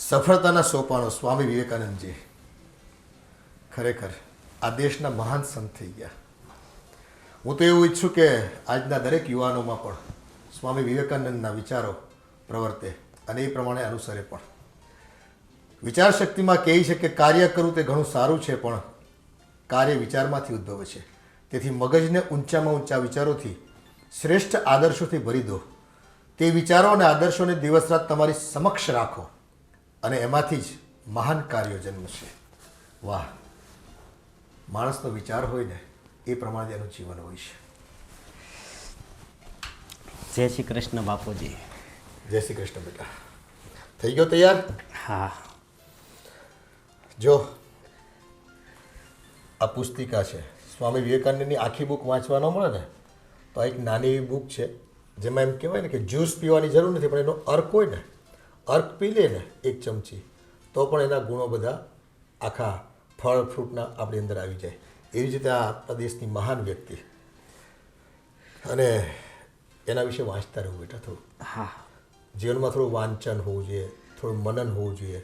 સફળતાના સોપાનો સ્વામી વિવેકાનંદજી ખરેખર આ દેશના મહાન સંત થઈ ગયા. હું તો એવું ઈચ્છું કે આજના દરેક યુવાનોમાં પણ સ્વામી વિવેકાનંદના વિચારો પ્રવર્તે અને એ પ્રમાણે અનુસરે પણ. વિચાર શક્તિમાં કહે છે કે કાર્ય કરવું તે ઘણું સારું છે, પણ કાર્ય વિચારમાંથી ઉદ્ભવે છે. તેથી મગજને ઊંચામાં ઊંચા વિચારોથી, શ્રેષ્ઠ આદર્શોથી ભરી દો. તે વિચારો અને આદર્શોને દિવસ રાત તમારી સમક્ષ રાખો અને એમાંથી જ મહાન કાર્યો જન્મશે. વાહ! માણસનો વિચાર હોય ને એ પ્રમાણે એનું જીવન હોય છે. જય શ્રી કૃષ્ણ બાપુજી. જય શ્રી કૃષ્ણ બેટા. થઈ ગયો તૈયાર? હા. જો આ પુસ્તિકા છે, સ્વામી વિવેકાનંદની આખી બુક વાંચવા ન મળે ને તો આ એક નાની એવી બુક છે જેમાં એમ કહેવાય ને કે જ્યુસ પીવાની જરૂર નથી, પણ એનો અર્ક હોય ને, અર્ક પી લે ને એક ચમચી તો પણ એના ગુણો બધા આખા ફળ ફ્રૂટના આપણી અંદર આવી જાય. એવી જ રીતે આ આપણા દેશની મહાન વ્યક્તિ, અને એના વિશે વાંચતા રહેવું બેટા થોડું. હા. જીવનમાં થોડું વાંચન હોવું જોઈએ, થોડું મનન હોવું જોઈએ,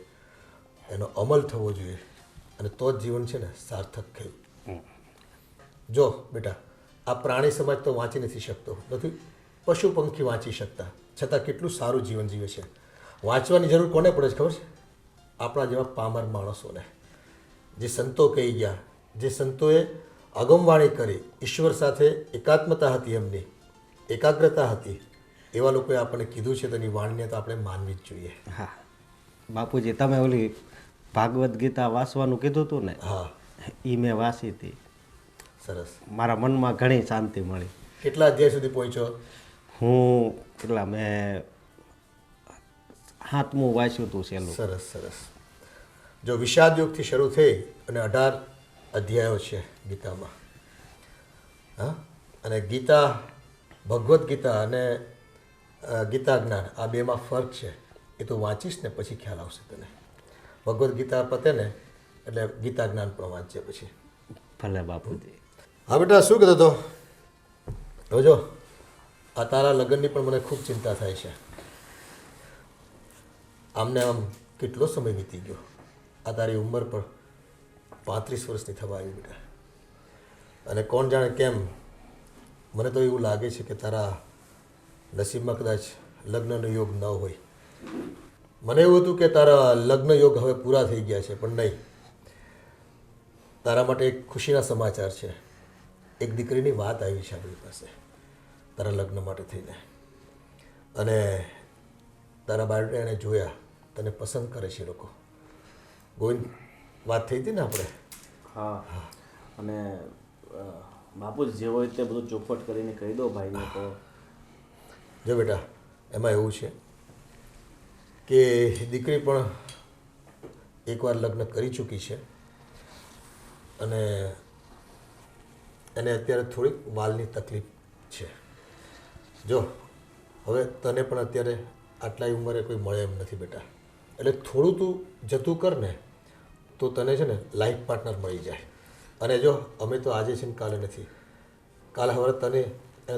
એનો અમલ થવો જોઈએ, અને તો જ જીવન છે ને સાર્થક થયું. જો બેટા, આ પ્રાણી સમાજ તો વાંચી નથી શકતો, નથી પશુ પંખી વાંચી શકતા, છતાં કેટલું સારું જીવન જીવે છે. વાંચવાની જરૂર કોને પડે છે ખબર છે? આપણા જેવા પામર માણસોને. જે સંતો કહી ગયા, જે સંતોએ અગમવાણી કરી, ઈશ્વર સાથે એકાત્મતા હતી, એમની એકાગ્રતા હતી, એવા લોકોએ આપણને કીધું છે, તેની વાણીને તો આપણે માનવી જ જોઈએ. હા બાપુજી, તમે ઓલી ભાગવદ્ ગીતા વાંચવાનું કીધું હતું ને? હા. એ મેં વાંચી હતી. સરસ. મારા મનમાં ઘણી શાંતિ મળી. કેટલા અધ્યાય સુધી પહોંચ્યો? હું કેટલા મેં 7મું વાંચ્યું હતું છેલ્લું. સરસ સરસ. જો વિષાદ યોગથી શરૂ થઈ અને 18 અધ્યાયો છે ગીતામાં. હા, અને ગીતા, ભગવદ્ ગીતા અને ગીતા જ્ઞાન, આ બેમાં ફરક છે. એ તો વાંચીશ ને પછી ખ્યાલ આવશે તને. ભગવદ્ ગીતા પતે ને એટલે ગીતા જ્ઞાન પણ વાંચજે પછી. ભલે બાપુજી. હા બેટા, શું કહેતો હતો? હવે જો આ તારા લગ્નની પણ મને ખૂબ ચિંતા થાય છે. આમને આમ કેટલો સમય વીતી ગયો. આ તારી ઉંમર પણ 35 વર્ષની થવા આવી બેટા. અને કોણ જાણે કેમ, મને તો એવું લાગે છે કે તારા નસીબમાં કદાચ લગ્નનો યોગ ન હોય. મને એવું હતું કે તારા લગ્ન યોગ હવે પૂરા થઈ ગયા છે, પણ નહીં. તારા માટે એક ખુશીના સમાચાર છે. એક દીકરીની વાત આવી છે આપણી પાસે તારા લગ્ન માટે થઈને, અને તારા બાળકને એણે જોયા, તને પસંદ કરે છે લોકો. ગોવિંદ, વાત થઈ હતી ને આપણે? હા. અને બાપુ જે હોય તે બધું ચોખવટ કરીને કહી દો ભાઈને. તો જો બેટા, એમાં એવું છે કે દીકરી પણ એકવાર લગ્ન કરી ચૂકી છે, અને એને અત્યારે થોડીક વાલની તકલીફ છે. જો હવે તને પણ અત્યારે આટલા ઉંમરે કોઈ મળે એમ નથી બેટા, એટલે થોડું તું જતું કર ને તો તને છે ને લાઈફ પાર્ટનર મળી જાય. અને જો અમે તો આજે છે ને કાલે નથી, કાલ સવારે તને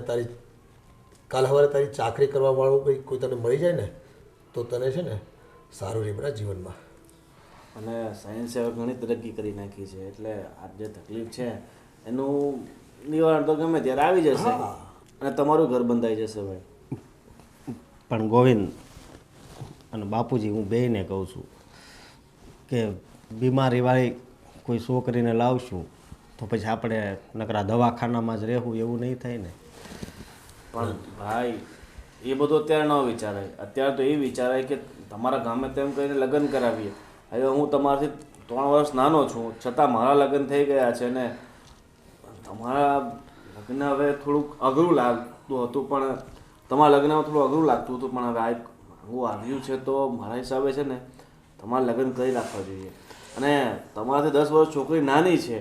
તારી કાલ સવારે તારી ચાકરી કરવાવાળું કોઈ તને મળી જાય ને તો તને છે ને સારું રહે બેટા જીવનમાં. અને સાયન્સે હવે ઘણી તરક્કી કરી નાખી છે, એટલે આ જે તકલીફ છે એનું નિવારણ તો ગમે ત્યારે આવી જશે, અને તમારું ઘર બંધાઈ જશે ભાઈ. પણ ગોવિંદ અને બાપુજી, હું બેયને કહું છું કે બીમારીવાળી કોઈ છોકરીને લાવશું તો પછી આપણે નકરા દવાખાનામાં જ રહેવું એવું નહીં થાય ને. પણ ભાઈ એ બધું અત્યારે ન વિચારાય. અત્યારે તો એ વિચારાય કે તમારા ગામે તેમ કહીને લગ્ન કરાવીએ. હવે હું તમારાથી 3 વર્ષ નાનો છું, છતાં મારા લગ્ન થઈ ગયા છે, ને તમારા લગ્ન હવે થોડુંક અઘરું લાગતું હતું, પણ તમારા લગ્નમાં થોડું અઘરું લાગતું હતું, પણ હવે આ હું આવ્યું છે તો મારા હિસાબે છે ને તમારા લગ્ન કરી રાખવા જોઈએ. અને તમારાથી 10 વર્ષ છોકરી નાની છે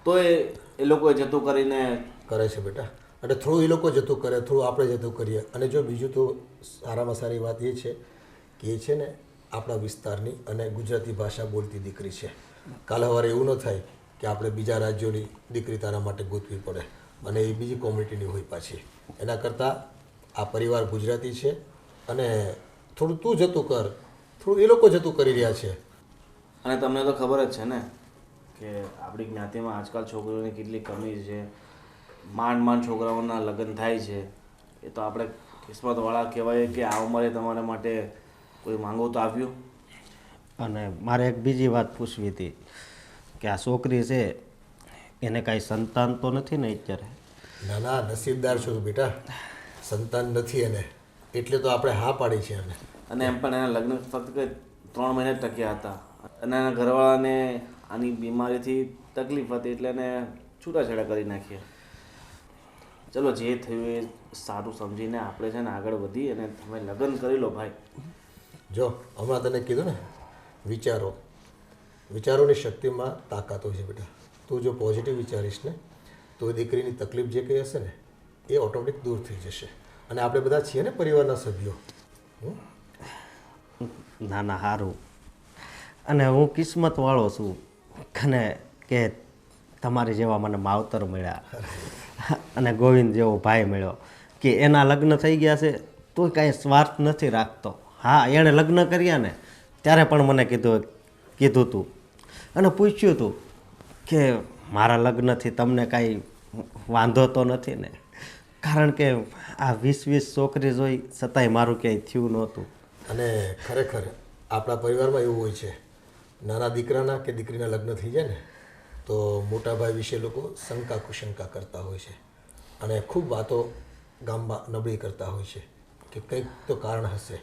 તો એ લોકોએ જતું કરીને કરે છે બેટા. એટલે થોડું એ લોકો જતું કરે, થોડું આપણે જતું કરીએ. અને જો બીજું તો સારામાં સારી વાત એ છે કે એ છે ને આપણા વિસ્તારની અને ગુજરાતી ભાષા બોલતી દીકરી છે. કાલ સવારે એવું ન થાય કે આપણે બીજા રાજ્યોની દીકરી તારા માટે ગોતવી પડે અને એ બીજી કોમ્યુનિટીની હોય પાછી. એના કરતાં આ પરિવાર ગુજરાતી છે, અને થોડું તું જતું કર થોડું એ લોકો જતું કરી રહ્યા છે. અને તમને તો ખબર જ છે ને કે આપણી જ્ઞાતિમાં આજકાલ છોકરીઓની કેટલી કમી છે. માંડ માંડ છોકરાઓના લગ્ન થાય છે. એ તો આપણે કિસ્મતવાળા કહેવાય કે આ ઉંમરે તમારા માટે કોઈ માંગવું તો આવ્યું. અને મારે એક બીજી વાત પૂછવી હતી કે આ છોકરી છે એને કાંઈ સંતાન તો નથી ને અત્યારે? ના ના, નસીબદાર છો તું બેટા, સંતાન નથી એને, એટલે તો આપણે હા પાડી છે એને. અને એમ પણ એના લગ્ન ફક્ત કંઈ 3 મહિને જ ટક્યા હતા. અને એના ઘરવાળાને આની બીમારીથી તકલીફ હતી એટલે એને છૂટાછેડા કરી નાખ્યા. ચલો જે થયું એ સારું સમજીને આપણે છે ને આગળ વધી અને તમે લગ્ન કરી લો ભાઈ. જો હમણાં તને કીધું ને, વિચારોની શક્તિમાં તાકાત હોય છે બેટા. તું જો પોઝિટિવ વિચારીશ ને તો એ દીકરીની તકલીફ જે કંઈ હશે ને એ ઓટોમેટિક દૂર થઈ જશે. અને આપણે બધા છીએ ને પરિવારના સભ્યો. ના ના, સારું. અને હું કિસ્મતવાળો છું અને કે તમારી જેવા મને માવતર મળ્યા અને ગોવિંદ જેવો ભાઈ મળ્યો કે એના લગ્ન થઈ ગયા છે તો કાંઈ સ્વાર્થ નથી રાખતો. હા, એણે લગ્ન કર્યા ને ત્યારે પણ મને કીધું તું અને પૂછ્યું હતું કે મારા લગ્નથી તમને કાંઈ વાંધો તો નથી ને? કારણ કે આ 20 છોકરી જોઈ છતાંય મારું ક્યાંય થયું નહોતું. અને ખરેખર આપણા પરિવારમાં એવું હોય છે, નાના દીકરાના કે દીકરીના લગ્ન થઈ જાય ને તો મોટા ભાઈ વિશે લોકો શંકા કુશંકા કરતા હોય છે અને ખૂબ વાતો ગામમાં નબળી કરતા હોય છે કે કંઈક તો કારણ હશે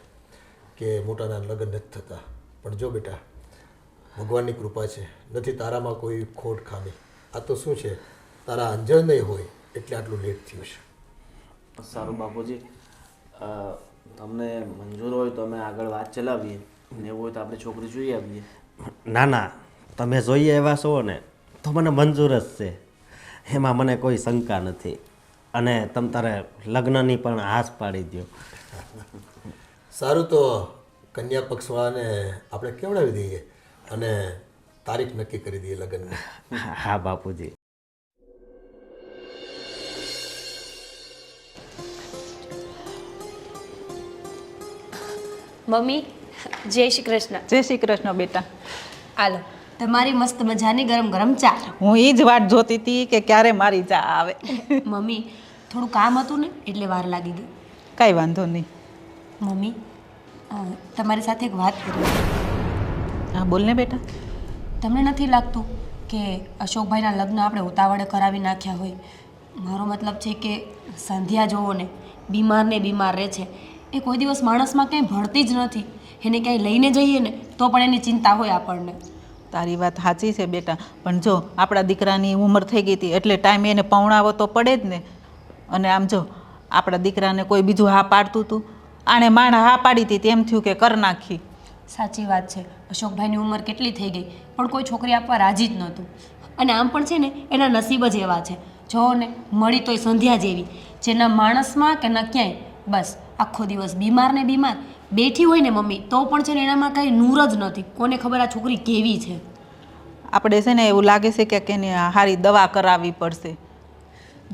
કે મોટાના લગ્ન નથી થતા. પણ જો બેટા, ભગવાનની કૃપા છે, નથી તારામાં કોઈ ખોટ ખામી. આ તો શું છે, તારા અંજળ નહીં હોય એટલે આટલું લેટ થયું છે. સારું બાપુજી, તમને મંજૂર હોય તો અમે આગળ વાત ચલાવીએ ને એવું હોય તો આપણે છોકરી જોઈ આવીએ. ના ના, તમે જોઈએ એવા છો ને તો મને મંજૂર જ છે, એમાં મને કોઈ શંકા નથી. અને તમે તારે લગ્નની પણ હાશ પાડી દો. સારું, તો કન્યા પક્ષવાળાને આપણે કેવડાવી દઈએ અને તારીખ નક્કી કરી દઈએ લગ્નની. હા બાપુજી. મમ્મી, જય શ્રી કૃષ્ણ. જય શ્રી કૃષ્ણ બેટા. હાલો, તમારી મસ્ત મજાની ગરમ ગરમ ચા. હું એ જ વાટ જોતી હતી કે ક્યારે મારી ચા આવે. મમ્મી, થોડું કામ હતું ને એટલે વાર લાગી ગઈ. કાંઈ વાંધો નહીં. મમ્મી, તમારી સાથે એક વાત કરવી છે. હા બોલ ને બેટા. તમને નથી લાગતું કે અશોકભાઈના લગ્ન આપણે ઉતાવળે કરાવી નાખ્યા હોય? મારો મતલબ છે કે સંધ્યા જોવો ને બીમાર રહે છે. એ કોઈ દિવસ માણસમાં ક્યાંય ભળતી જ નથી. એને ક્યાંય લઈને જઈએ ને તો પણ એની ચિંતા હોય આપણને. તારી વાત સાચી છે બેટા, પણ જો આપણા દીકરાની ઉંમર થઈ ગઈ હતી એટલે ટાઈમે એને પૌણાવો તો પડે જ ને. અને આમ જો આપણા દીકરાને કોઈ બીજું હા પાડતું હતું, આણે માણા હા પાડી હતી તેમ થયું કે કર નાખી. સાચી વાત છે, અશોકભાઈની ઉંમર કેટલી થઈ ગઈ પણ કોઈ છોકરી આપવા રાજી જ નહોતું. અને આમ પણ છે ને એના નસીબ જ એવા છે. જો ને મળી તોય સંધ્યા જેવી, જેના માણસમાં કે ના ક્યાંય, બસ આખો દિવસ બીમાર ને બીમાર બેઠી હોય ને મમ્મી તો પણ છે ને એનામાં કાંઈ નૂર જ નથી. કોને ખબર આ છોકરી કેવી છે. આપણે છે ને એવું લાગે છે કે એને સારી દવા કરાવવી પડશે.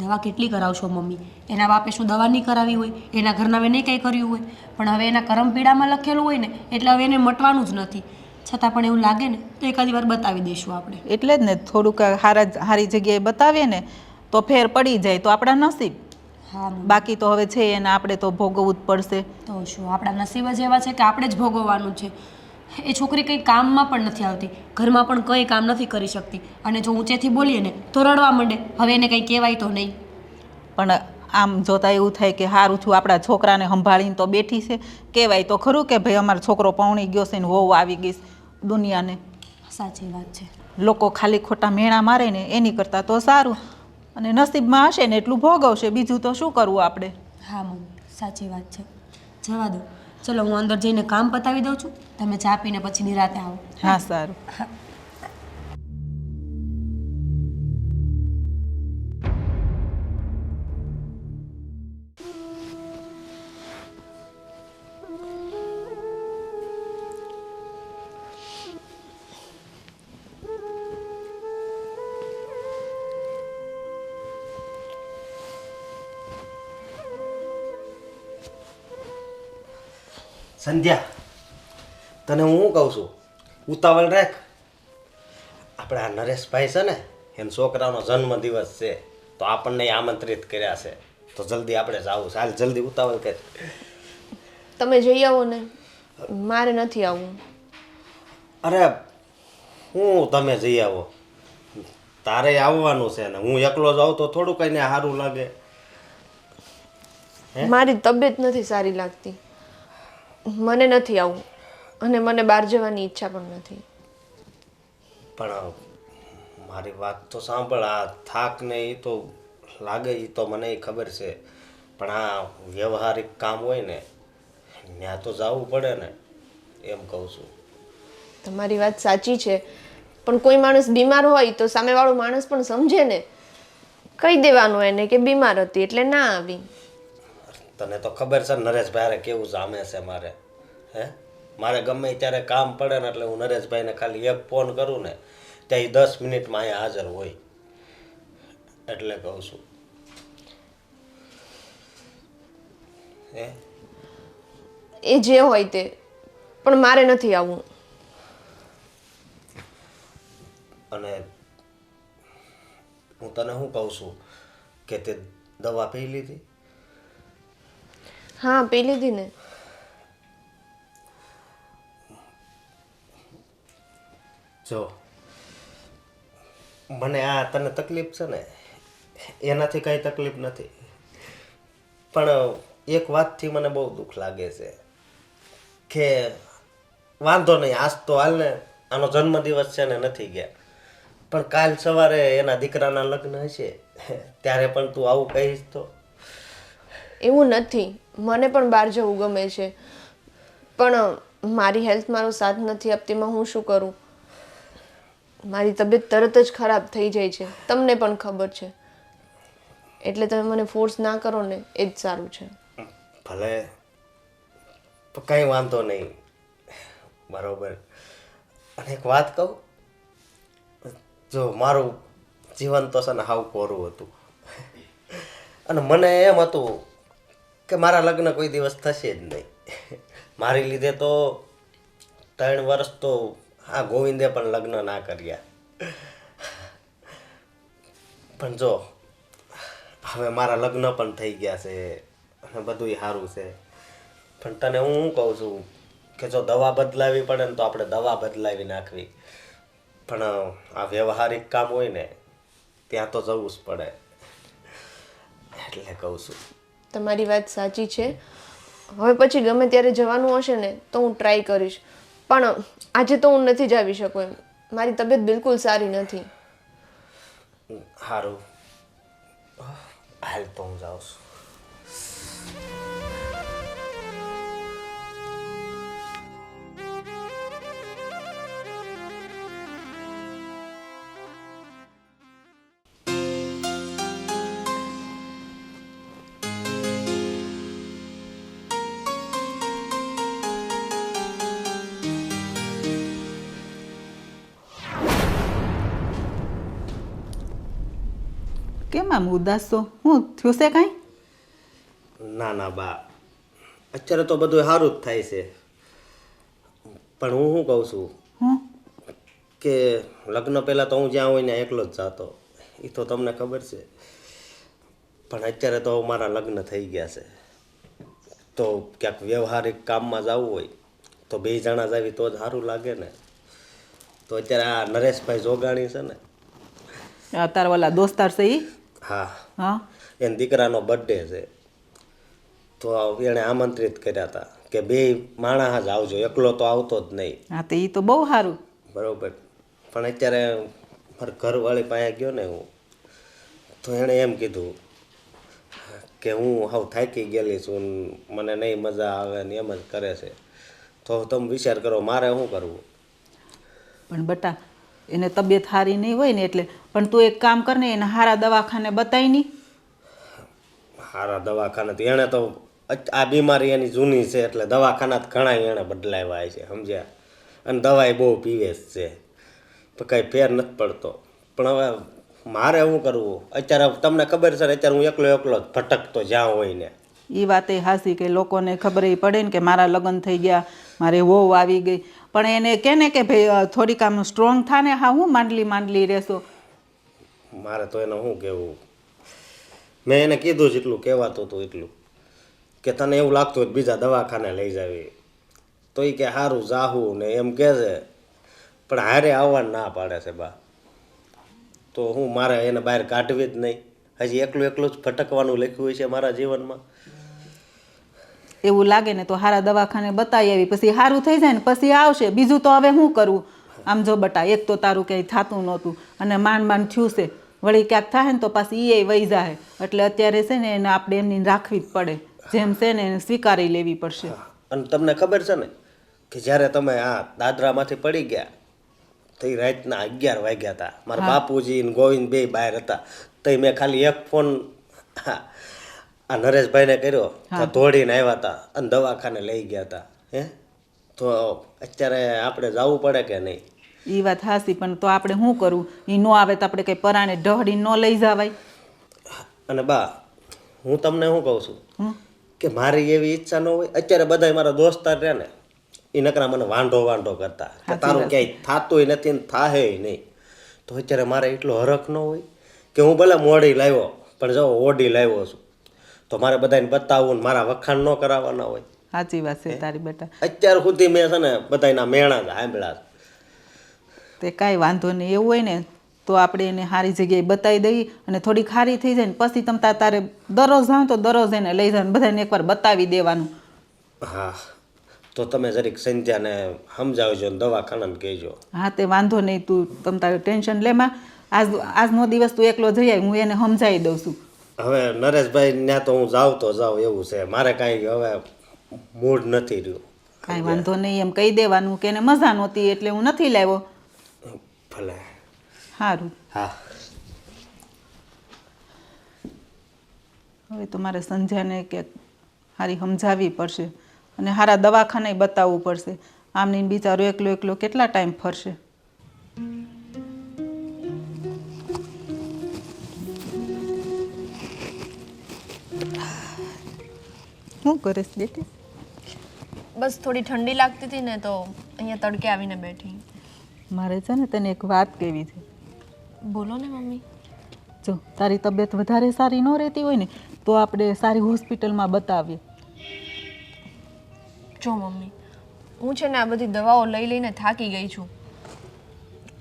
દવા કેટલી કરાવશો મમ્મી? એના બાપે શું દવા નહીં કરાવી હોય? એના ઘરના હવે નહીં કંઈ કર્યું હોય, પણ હવે એના કરમપીડામાં લખેલું હોય ને એટલે હવે એને મટવાનું જ નથી. છતાં પણ એવું લાગે ને તો એકાદી વાર બતાવી દઈશું આપણે. એટલે જ ને થોડુંક સારી જગ્યાએ બતાવીએ ને તો ફેર પડી જાય તો આપણા નસીબ. હા મમ્મી. બાકી તો હવે છે એને આપણે તો ભોગવવું જ પડશે. તો શું આપણા નસીબ જ એવા છે કે આપણે જ ભોગવવાનું છે. એ છોકરી કંઈ કામમાં પણ નથી આવતી, ઘરમાં પણ કંઈ કામ નથી કરી શકતી. અને જો ઊંચેથી બોલીએ ને તો રડવા માંડે. હવે એને કંઈ કહેવાય તો નહીં. પણ આમ જોતા એવું થાય કે સારું છું આપણા છોકરાને સંભાળીને તો બેઠી છે. કહેવાય તો ખરું કે ભાઈ અમારો છોકરો પૌણી ગયો છે ને વહુ આવી ગઈ દુનિયાને. સાચી વાત છે. લોકો ખાલી ખોટા મેણા મારે ને એની કરતાં તો સારું. અને નસીબમાં હશે ને એટલું ભોગવશે, બીજું તો શું કરવું આપણે. હા મમ્મી, સાચી વાત છે. જવા દો, ચલો હું અંદર જઈને કામ પતાવી દઉં છું. તમે ચા પીને પછી નિરાતે આવો. હા સારું. સંધ્યા, તને હું શું કહું છું, ઉતાવળ રાખ. આપણે આ નરેશભાઈ છે ને, એમ છોકરાનો જન્મદિવસ છે, તો આપણને આમંત્રિત કર્યા છે, તો જલ્દી આપણે જાવું છે. હાલ જલ્દી ઉતાવળ કર. તમે જઈ આવો ને, મારે નથી આવવું. અરે હું તમે જઈ આવો, તારે આવવાનું છે ને હું એકલો જાઉં તો થોડું કઈને સારું લાગે. મારી તબિયત નથી સારી લાગતી, મને નથી આવવું, અને મને બહાર જવાની ઈચ્છા પણ નથી. પણ મારી વાત તો સાંભળ, આ થાક ને એ તો લાગે, એ તો મને ખબર છે, પણ આ વ્યવહારિક કામ હોય ને ત્યાં તો જવું પડે ને, એમ કહું છું. તમારી વાત સાચી છે, પણ કોઈ માણસ બીમાર હોય તો સામેવાળો માણસ પણ સમજે ને. કહી દેવાનું એને કે બીમાર હતી એટલે ના આવી. તને તો ખબર છે નરેશભાઈ હારે કેવું જામે છે મારે. મારે ગમે ત્યારે કામ પડે ને એટલે હું નરેશભાઈને ખાલી એક ફોન કરું ને ત્યાં 10 મિનિટમાં અહીંયા હાજર હોય, એટલે કહું છું. એ જે હોય તે, પણ મારે નથી આવવું. અને હું તને શું કહું છું કે તે દવા પી લીધી? હા, પી લીધી ને. જો મને આ તને તકલીફ છે ને એનાથી કાંઈ તકલીફ નથી, પણ એક વાતથી મને બહુ દુઃખ લાગે છે કે વાંધો નહીં, આજ તો હાલ ને આનો જન્મદિવસ છે ને નથી ગયા, પણ કાલ સવારે એના દીકરાના લગ્ન હશે ત્યારે પણ તું આવું કહીશ તો? એવું નથી, મને પણ બહાર જવું ગમે છે, પણ મારી હેલ્થ મારો સાથ નથી આપતીમાં હું શું કરું? મારી તબિયત તરત જ ખરાબ થઈ જાય છે, તમને પણ ખબર છે, એટલે તમે મને ફોર્સ ના કરો ને એ જ સારું છે. ભલે, તો કંઈ વાંધો નહીં, બરોબર. અને એક વાત કહું, જો મારું જીવન તો છે ને હાવ કોરું હતું, અને મને એમ હતું કે મારા લગ્ન કોઈ દિવસ થશે જ નહીં. મારી લીધે તો 3 વર્ષ તો આ ગોવિંદે પણ લગ્ન ના કર્યા. પણ જો હવે મારા લગ્ન પણ થઈ ગયા છે અને બધુંય સારું છે, પણ તને હું શું કહું છું કે જો દવા બદલાવી પડે ને તો આપણે દવા બદલાવી નાખવી, પણ આ વ્યવહારિક કામ હોય ને ત્યાં તો જવું જ પડે, એટલે કહું છું. તમારી વાત સાચી છે. હવે પછી ગમે ત્યારે જવાનું હશે ને તો હું ટ્રાય કરીશ, પણ આજે તો હું નથી જ આવી શકું એમ. મારી તબિયત બિલકુલ સારી નથી. સારું, હાલ તો હું જાઉં છું. કેમ આમ ઉદાસ છો? હું થયું છે કાંઈ? ના ના બા, અત્યારે તો બધું સારું જ થાય છે, પણ હું શું કહું છું હું કે લગ્ન પહેલાં તો હું જ્યાં હોય ને એકલો જ જાતો, એ તો તમને ખબર છે, પણ અત્યારે તો મારા લગ્ન થઈ ગયા છે, તો ક્યાંક વ્યવહારિક કામમાં જવું હોય તો 2 જણા જાવી તો જ સારું લાગે ને. તો અત્યારે આ નરેશભાઈ જોગાણી છે ને, તારા ઓલા દોસ્તાર છે ઈ? હા, હા, એના દીકરાનો બર્થડે છે, તો એણે આમંત્રિત કર્યા હતા કે 2 માણસ જ આવજો, એકલો તો આવતો જ નહીં. હા, તો ઈ તો બહુ સારું. બરોબર, પણ અત્યારે મારા ઘરવાળી પાસે ગયો ને હું, તો એણે એમ કીધું કે હું હાવ થાકી ગયેલી છું, મને નહીં મજા આવે ને એમ જ કરે છે, તો તમે વિચાર કરો મારે શું કરવું? પણ બટા, એને તબિયત સારી નહીં હોય ને એટલે, પણ તું એક કામ કર ને, એને સારા દવાખાને બતાવી નહીં. સારા દવાખાના તો એણે તો આ બીમારી એની જૂની છે એટલે દવાખાના જ ઘણા એણે બદલાવ્યા છે, સમજ્યા, અને દવાઈ બહુ પીવે જ છે, તો કાંઈ ફેર નથી પડતો. પણ હવે મારે શું કરવું? અત્યારે તમને ખબર છે ને, અત્યારે હું એકલો જ ભટકતો જ્યાં હોય ને. એ વાત એ હાસી કે લોકોને ખબર પડે ને કે મારા લગ્ન થઈ ગયા, મારે વહુ આવી ગઈ, પણ એને કે ને કે ભાઈ થોડીક આમ સ્ટ્રોંગ થાને. હા હું માંડલી રહેશો. મારે તો એને શું કહેવું, મેં એને કીધું જેટલું કહેવાતું હતું એટલું, કે તને એવું લાગતું હોય બીજા દવાખાને લઈ જાવી, તો એ કે સારું જાહું ને એમ કહે છે, પણ હારે આવવાનું ના પાડે છે બા. તો હું મારે એને બહાર કાઢવી જ નહીં, હજી એકલું જ ભટકવાનું લખ્યું હોય છે મારા જીવનમાં. એવું લાગે ને તો હારા દવાખાને બતાવી આવી, પછી સારું થઈ જાય ને પછી આવશે. બીજું તો હવે શું કરવું? આમ જો બટા, એક તો તારું કંઈ થતું નહોતું અને માંડ થયું છે, વળી ક્યાંક થાય ને તો પાછી એ વહી જાય. એટલે અત્યારે છે ને એને આપણે એમની રાખવી જ પડે, જેમ છે ને એને સ્વીકારી લેવી પડશે. અને તમને ખબર છે ને કે જ્યારે તમે આ દાદરામાંથી પડી ગયા તો એ રાતના 11 વાગ્યા હતા. મારા બાપુજી ને ગોવિંદ બે બહાર હતા. તો મેં ખાલી એક ફોન આ નરેશભાઈને કર્યો તો દોડીને આવ્યા હતા અને દવાખાને લઈ ગયા હતા. તો અત્યારે આપણે જવું પડે કે નહીં? એ વાત હાસી, પણ તો આપણે શું કરવું? એ ન આવે તો આપણે કંઈ પરાણે ઢહડી ન લઈ જવાય. અને બા, હું તમને શું કહું છું કે મારી એવી ઈચ્છા ન હોય. અત્યારે બધા મારા દોસ્તાર રહ્યા ને એ નકરા મને વાંઢો કરતા કે તારું ક્યાંય થાતુંય નથી ને થાહે નહીં. તો અત્યારે મારે એટલો હરખ ન હોય કે હું ભલે મોડી લાવ્યો પણ જો ઓડી લાવ્યો છું તો મારે બધાને બતાવવું ને મારા વખાણ ન કરાવવાના હોય. સાચી વાત છે તારી બેટા. અત્યાર સુધી મેં છે ને બધાના મેણા જ સાંભળ્યા. તે કાંઈ વાંધો નહીં. એવું હોય ને તો આપણે એને સારી જગ્યાએ બતાવી દઈએ અને થોડીક સારી થઈ જાય ને પછી તમે તારે દરરોજ જાઓ તો દરરોજ એને લઈ જાવ, બધાને એકવાર બતાવી દેવાનું. હા, તો તમે જરીક સંધ્યાને સમજાવજો ને દવાખાનાને કહેજો. હા તે વાંધો નહીં, તું તમ તારે ટેન્શન લેમાં. આજનો દિવસ તું એકલો જઈ આવી, હું એને સમજાવી દઉં છું. હવે નરેશભાઈ ત્યાં તો હું જાઉં તો જાઉં એવું છે. મારે કાંઈ હવે મૂડ નથી રહ્યું. કાંઈ વાંધો નહીં એમ કહી દેવાનું કે એને મજા નહોતી એટલે હું નથી લાવ્યો. ભલે. સારું. હા. હવે તો મારે સંધ્યાને કે સારી સમજાવવી પડશે અને સારા દવાખાને બતાવવું પડશે. આમની બિચારો એકલો કેટલા ટાઈમ ફરશે? શું કરીશ બેટી? બસ થોડી ઠંડી લાગતી હતી ને તો અહીંયા તડકે આવીને બેઠી. મારે છે ને તને એક વાત કહેવી છે. બોલો ને મમ્મી. જો તારી તબિયત વધારે સારી ન રહેતી હોય ને તો આપણે સારી હોસ્પિટલમાં બતાવીએ. જો મમ્મી, હું છે ને આ બધી દવાઓ લઈને થાકી ગઈ છું.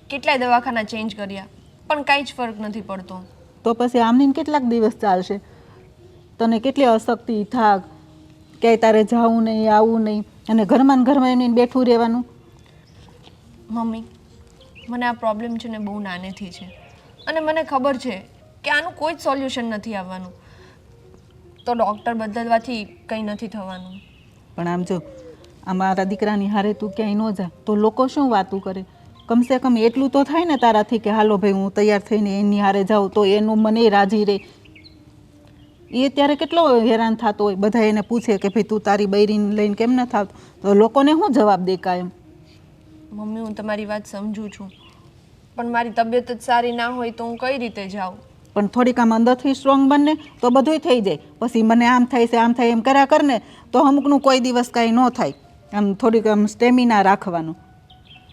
કેટલાય દવાખાના ચેન્જ કર્યા પણ કાંઈ જ ફરક નથી પડતો. તો પછી આમની કેટલાક દિવસ ચાલશે? તને કેટલી અશક્તિ, થાક, ક્યાંય તારે જવું નહીં, આવવું નહીં અને ઘરમાં એમને બેઠું રહેવાનું. મમ્મી, મને આ પ્રોબ્લેમ છે ને બહુ નાનેથી છે અને મને ખબર છે કે આનું કોઈ જ સોલ્યુશન નથી આવવાનું. તો ડૉક્ટર બદલવાથી કંઈ નથી થવાનું. પણ આમ જો અમારા દીકરાની હારે તું ક્યાંય ન જા તો લોકો શું વાતું કરે? કમસે કમ એટલું તો થાય ને તારાથી કે હાલો ભાઈ હું તૈયાર થઈને એની હારે જાઉં તો એનું મને રાજી રહે. એ ત્યારે કેટલો હેરાન થતો હોય. બધા એને પૂછે કે ભાઈ તું તારી બૈરીને લઈને કેમ ન થાવ? તો લોકોને શું જવાબ દે કાયમ? મમ્મી, હું તમારી વાત સમજું છું પણ મારી તબિયત જ સારી ના હોય તો હું કઈ રીતે જાઉં? પણ થોડીક આમ અંદરથી સ્ટ્રોંગ બનને તો બધુંય થઈ જાય. પછી મને આમ થાય છે આમ થાય એમ કર્યા કરને તો અમુકનું કોઈ દિવસ કાંઈ ન થાય. આમ થોડીક આમ સ્ટેમિના રાખવાનું.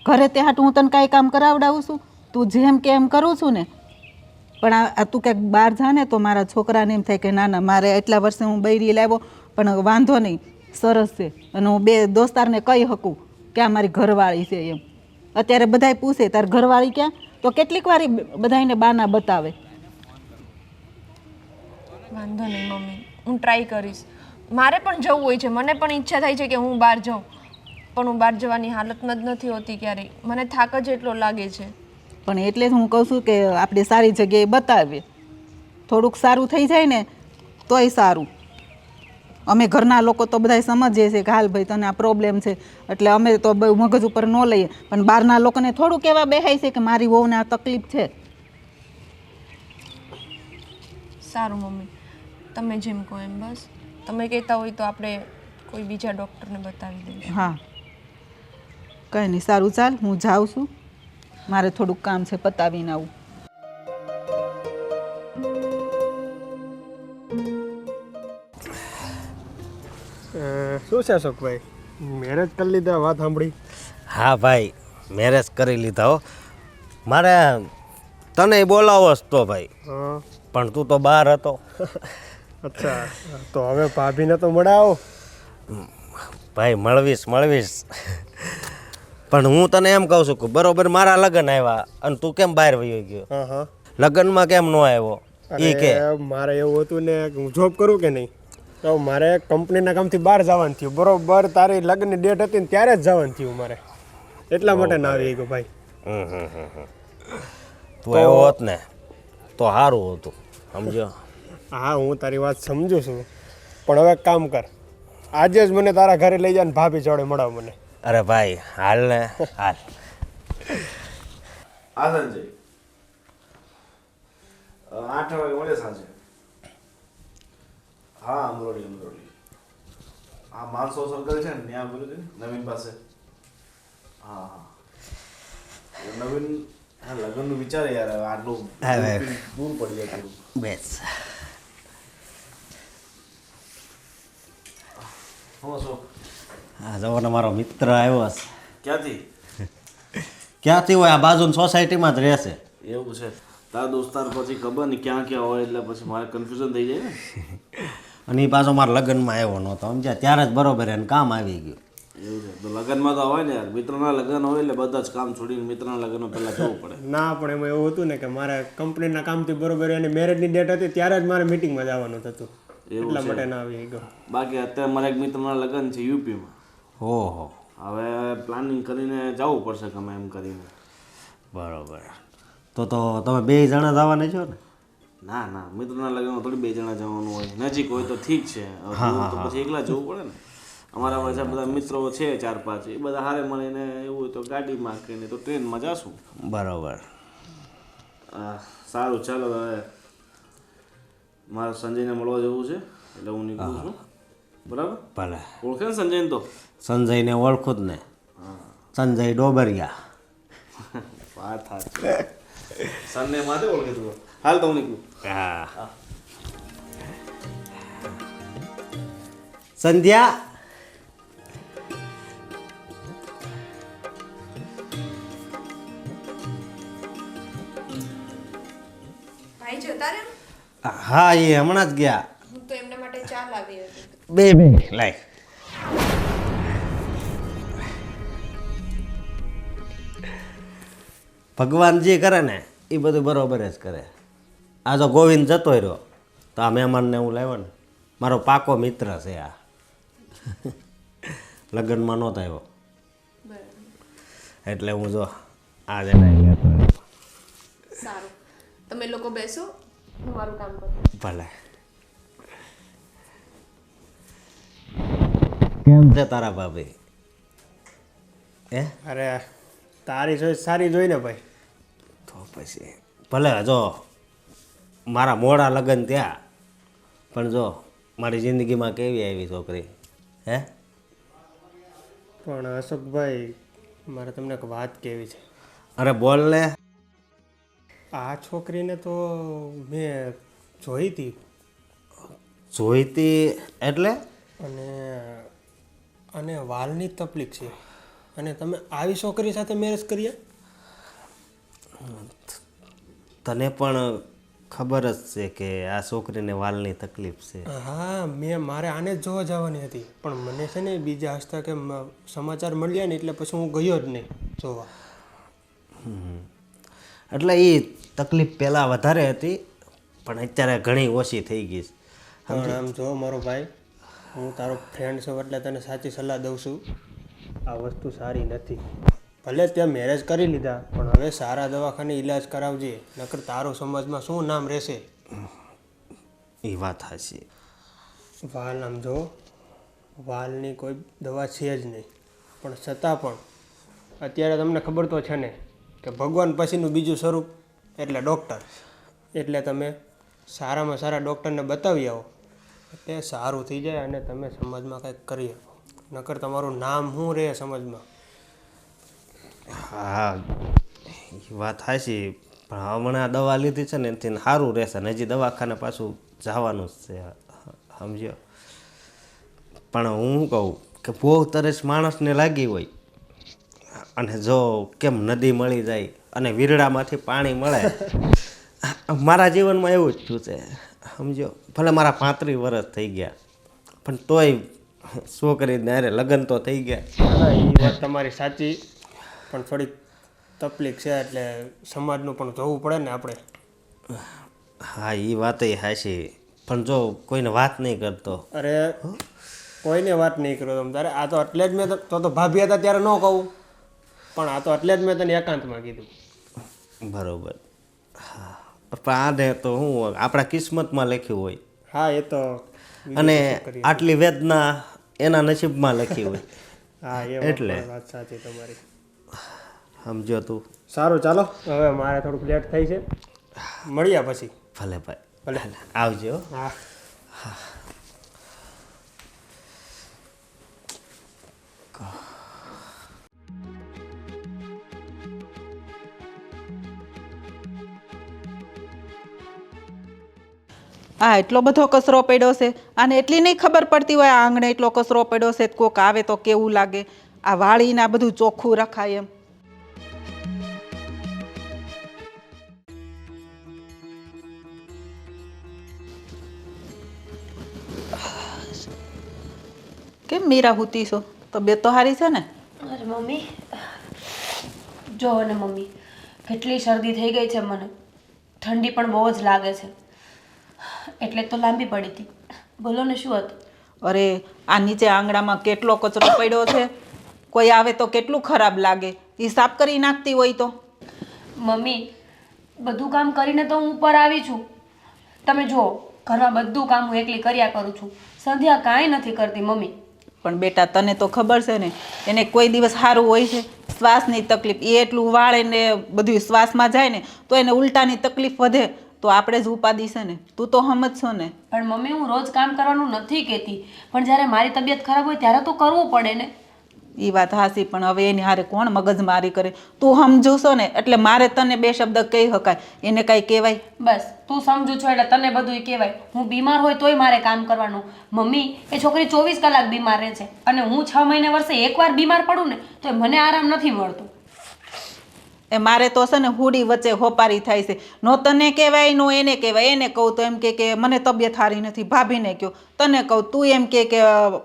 ઘરે તે હાટું હું તને કાંઈ કામ કરાવડાવું છું? તું જેમ કે એમ કરું છું ને. પણ આ તું ક્યાંક બહાર જા ને તો મારા છોકરાને એમ થાય કે ના ના મારે એટલા વર્ષે હું બૈરી લાવ્યો પણ વાંધો નહીં, સરસ છે અને હું બે દોસ્તારને કહી શકું કે આ મારી ઘરવાળી છે એમ. અત્યારે બધાય પૂછે તાર ઘરવાળી ક્યાં? તો કેટલીક વાર બધાને બાના બતાવે. વાંધો નહીં મમ્મી, હું ટ્રાય કરીશ. મારે પણ જવું હોય છે, મને પણ ઈચ્છા થાય છે કે હું બહાર જાઉં પણ હું બહાર જવાની હાલતમાં જ નથી હોતી ક્યારેય. મને થાક જ એટલો લાગે છે. પણ એટલે જ હું કહું છું કે આપણે સારી જગ્યાએ બતાવીએ. થોડુંક સારું થઈ જાય ને તોય સારું. અમે ઘરના લોકો તો બધાય સમજીએ છીએ કે હાલ ભાઈ તને આ પ્રોબ્લેમ છે એટલે અમે તો બહુ મગજ ઉપર ન લઈએ, પણ બહારના લોકોને થોડુંક એવા બેહાય છે કે મારી વહુને આ તકલીફ છે. સારું મમ્મી, તમે જેમ કહો એમ. બસ તમે કહેતા હોય તો આપણે કોઈ બીજા ડૉક્ટરને બતાવી દઈશું. હા કંઈ નહીં, સારું ચાલ હું જાઉં છું. મારે થોડુંક કામ છે, પતાવીને આવું. શું છે અશોકભાઈ, મેરેજ કરી લીધા? વાત સાંભળી. હા ભાઈ, મેરેજ કરી લીધા હો. મારે તને બોલાવો જ તો ભાઈ, હા પણ તું તો બહાર હતો. અચ્છા, તો હવે ભાભીને તો મળાવો. ભાઈ મળવીશ પણ હું તને એમ કહું છું કે બરોબર મારા લગ્ન આવ્યા અને તું કેમ બહાર વયો ગયો? હા હા લગ્નમાં કેમ ન આવ્યો એ કે. અરે મારે એવું હતું ને કે હું જોબ કરું કે નહીં, તો મારે કંપનીના કામથી બહાર જવાનું થયું. બરોબર તારી લગ્નની ડેટ હતી ને ત્યારે જ જવાનું થયું મારે, એટલા માટે ના આવી ગયો ભાઈ. તું આવ્યો હોત ને તો સારું હતું, સમજો. હા હું તારી વાત સમજુ છું, પણ હવે એક કામ કર, આજે જ મને તારા ઘરે લઈ જા ને ભાભી જોડે મળાવ મને. અરે ભાઈ હાલ ને હાલ. આ સંજય 8 વાગે મળે સાંજે. હા અમરોડી હા માનસો સર્કલ છે ને ત્યાં બોલું છે નવીન પાસે. હા નવીન હા લગ્નનું વિચારે યાર, હવે આટલું દૂર પડી જાય થોડું. બેસ. હું શું હા જવાનો મારો મિત્ર આવ્યો હશે. ક્યાંથી? ક્યાંથી હોય? આ બાજુની સોસાયટીમાં જ રહેશે. એવું છે? તારા દોસ્તાર પછી ખબર નહીં ક્યાં ક્યાં હોય એટલે પછી મારે કન્ફ્યુઝન થઈ જાય ને. અને એ પાછો મારા લગ્નમાં આવ્યો નહોતો, સમજ્યા? ત્યારે જ બરોબર એને કામ આવી ગયું. એવું છે? તો લગ્નમાં તો હોય ને યાર, મિત્રના લગ્ન હોય એટલે બધા જ કામ છોડીને મિત્રના લગ્નમાં પહેલાં જવું પડે. ના પણ એમાં એવું હતું ને કે મારે કંપનીના કામથી બરોબર એની મેરેજની ડેટ હતી ત્યારે જ મારે મિટિંગમાં જવાનું થતું, એટલા માટે ના આવી ગયો. બાકી અત્યારે મારા એક મિત્રના લગ્ન છે યુપીમાં. ઓહો, હવે પ્લાનિંગ કરીને જવું પડશે ગમે એમ કરીને. બરોબર. તો તમે 2 જણા જવાના છો ને? ના ના, મિત્રના લગ્નમાં થોડી 2 જણા જવાનું હોય, નજીક હોય તો ઠીક છે, તો પછી એકલા જવું પડે ને. અમારા પાછા બધા મિત્રો છે 4-5, એ બધા હારે મળીને એવું હોય તો ગાડીમાં કે નહીં તો ટ્રેનમાં જાશું. બરોબર. સારું ચાલો, હવે મારે સંજયને મળવા જવું છે એટલે હું નીકળું છું. બરાબર? ભલે. ઓળખે ને સંજયને? તો સંજયને ઓળખું જ ને, સંજય ડોબરિયા. વાત સાચી. સનને માથે ઓળખે તું? હાલ તો હું નીકળું. હા. સંધ્યા. ભાઈ જતા રહ્યા? હા એ હમણાં જ ગયા. હું તો એમના માટે ચા લાવી હતી. બે લાય. ભગવાન જે કરે ને એ બધું બરોબર જ કરે. આ જો ગોવિંદ જતો રહ્યો તો આ મહેમાનને હું લાવ્યો ને, મારો પાકો મિત્ર છે આ. લગ્નમાં નહોતો આવ્યો એટલે હું જો આજે સારું, તમે લોકો બેસો, હું મારું કામ કરું. ભલે. કેમ છે તારા ભાભી? અરે તારી ચોઈસ સારી જોઈ ને ભાઈ. તો પછી ભલે. જો મારા મોડા લગ્ન ત્યાં, પણ જો મારી જિંદગીમાં કેવી આવી છોકરી. હે પણ અશોકભાઈ, મારે તમને એક વાત કહેવી છે. અરે બોલ ને. આ છોકરીને તો મેં જોઈ હતી, જોઈતી એટલે? અને વાલની તકલીફ છે, અને તમે આવી છોકરી સાથે મેરેજ કર્યા? તને પણ ખબર જ છે કે આ છોકરીને વાલની તકલીફ છે. હા, મારે આને જ જોવા જવાની હતી, પણ મને છે ને બીજા હસ્તકે કે સમાચાર મળ્યા ને એટલે પછી હું ગયો જ નહીં જોવા. એટલે એ તકલીફ પહેલાં વધારે હતી પણ અત્યારે ઘણી ઓછી થઈ ગઈ છે. પણ આમ જો મારો ભાઈ, હું તારો ફ્રેન્ડ છું એટલે તને સાચી સલાહ દઉં છું, આ વસ્તુ સારી નથી. ભલે ત્યાં મેરેજ કરી લીધા પણ હવે સારા દવાખાને ઈલાજ કરાવજે, નકર તારું સમાજમાં શું નામ રહેશે. એ વાત સાચી. વાલ આમ જો, વાલની કોઈ દવા છે જ નહીં, પણ છતાં પણ અત્યારે તમને ખબર તો છે ને કે ભગવાન પછીનું બીજું સ્વરૂપ એટલે ડૉક્ટર. એટલે તમે સારામાં સારા ડૉક્ટરને બતાવી આવો એટલે સારું થઈ જાય અને તમે સમાજમાં કંઈક કરી શકો, નકર તમારું નામ શું રહે સમાજમાં. હા એ વાત સાચી, પણ હમણાં દવા લીધી છે ને એનાથી સારું રહેશે ને હજી દવાખાને પાછું જવાનું જ છે, સમજ્યો? પણ હું કહું કે બહુ તરસ માણસને લાગી હોય અને જો કેમ નદી મળી જાય અને વીરડામાંથી પાણી મળે, મારા જીવનમાં એવું જ થયું છે સમજો. ભલે મારા 35 વર્ષ થઈ ગયા પણ તોય છોકરીને અરે લગ્ન તો થઈ ગયા. ના એ વાત તમારી સાચી, પણ થોડીક તકલીફ છે એટલે સમાજનું પણ જોવું પડે ને આપણે. હા એ વાત હાચી, પણ જો કોઈને વાત નહીં કરતો. અરે કોઈને વાત નહીં કરો તમે તારે. આ તો એટલે જ મેં તો ભાભી હતા ત્યારે ન કહું, પણ આ તો એટલે જ મેં તને એકાંતમાં કીધું. બરોબર. હા પણ આને તો હું આપણા કિસ્મતમાં લખ્યું હોય, હા એ તો અને આટલી વેદના એના નસીબમાં લખી હોય. હા એ એટલે. વાત સાચી તમારી. સમજો તું. સારું ચાલો, હવે મારે થોડુંક લેટ થઈ છે, મળ્યા પછી. ભલે ભાઈ, ભલે. આવજો. હા આ એટલો બધો કચરો પડ્યો છે, આને એટલી નહીં ખબર પડતી હોય આ આંગણે એટલો કચરો પડ્યો છે, કોક આવે તો કેવું લાગે. આ વાળીને આ બધું ચોખ્ખું રખાય એમ. કેમ મીરા હુતી છો? તબિયત તો સારી છે ને? અરે મમ્મી, જો ને મમ્મી, કેટલી શરદી થઈ ગઈ છે મને. ઠંડી પણ બહુ જ લાગે છે, એટલે તો લાંબી પડી હતી. બોલો ને શું હતું? અરે આ નીચે આંગણામાં કેટલો કચરો પડ્યો છે, કોઈ આવે તો કેટલું ખરાબ લાગે. એ સાફ કરી નાખતી હોય તો. મમ્મી, બધું કામ કરીને તો હું ઉપર આવી છું. તમે જુઓ, ઘરમાં બધું કામ હું એકલી કર્યા કરું છું. સંધ્યા કાંઈ નથી કરતી મમ્મી. પણ બેટા તને તો ખબર છે ને, એને કોઈ દિવસ સારું હોય છે? શ્વાસની તકલીફ, એ એટલું વાળે ને બધું શ્વાસમાં જાય ને તો એને ઉલટાની તકલીફ વધે, તો આપણે જ ઉપાદી છે ને. તું તો સમજશો ને. પણ મમ્મી, હું રોજ કામ કરવાનું નથી કહેતી, પણ જ્યારે મારી તબિયત ખરાબ હોય ત્યારે તો કરવું પડે ને. એ વાત હાસી, પણ હવે એની હારે કોણ મગજમારી કરે? તું સમજુશો ને એટલે મારે તને બે શબ્દ કહી શકાય, એને કાંઈ કહેવાય? બસ તું સમજુ છો એટલે તને બધું કહેવાય. હું બીમાર હોય તોય મારે કામ કરવાનું. મમ્મી, એ છોકરી 24 કલાક બીમાર રહે છે, અને હું 6 મહિને વર્ષે એકવાર બીમાર પડું ને તો મને આરામ નથી મળતો. એ મારે તો છે ને હુડી વચ્ચે હોપારી થાય છે. નો તને કહેવાય નો એને કહેવાય. એને કહું તો એમ કે મને તબિયત સારી નથી, ભાભીને કહો. તને કહું તું એમ કે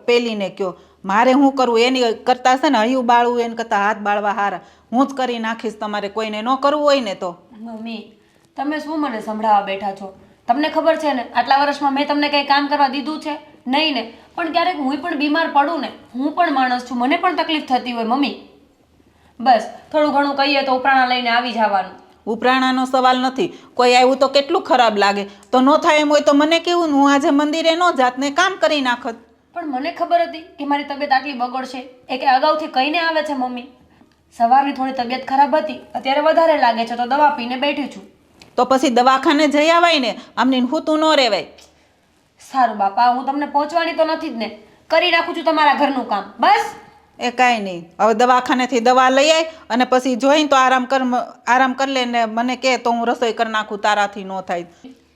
પેલીને કહો. મારે શું કરવું? એની કરતાં છે ને હૈયું બાળવું એને કરતાં હાથ બાળવા હારા. હું જ કરી નાખીશ, તમારે કોઈને ન કરવું હોય ને તો. મમ્મી, તમે શું મને સંભળાવવા બેઠા છો? તમને ખબર છે ને, આટલા વર્ષમાં મેં તમને કંઈ કામ કરવા દીધું છે? નહીં ને. પણ ક્યારેક હું પણ બીમાર પડું ને, હું પણ માણસ છું, મને પણ તકલીફ થતી હોય મમ્મી. બસ થોડું ઘણું કહીએ તો ઉપરાણા લઈને આવી જવાનું. ઉપરાણાનો સવાલ નથી. કોઈ આવ્યું તો કેટલું ખરાબ લાગે. તો ન થાય એમ હોય તો મને કેવું, હું આજે મંદિરે ન જાત ને કામ કરી નાખત. પણ મને ખબર હતી કે મારી તબિયત આટલી બગડશે, એ કે અગાઉથી કહીને આવે છે મમ્મી. સવારની થોડી તબિયત ખરાબ હતી, અત્યારે વધારે લાગે છે તો દવા પીને બેઠી છું. તો પછી દવાખાને જઈ આવાય ને, આમની હુતું ન રહેવાય. સારું બાપા, હું તમને પહોંચવાની તો નથી જ ને. કરી નાખું છું તમારા ઘરનું કામ. બસ એ કાંઈ નહીં. હવે દવાખાનેથી દવા લઈ આય અને પછી જોઈને તો આરામ કરી લે ને મને કહે તો હું રસોઈ કરી નાખું, તારાથી ન થાય.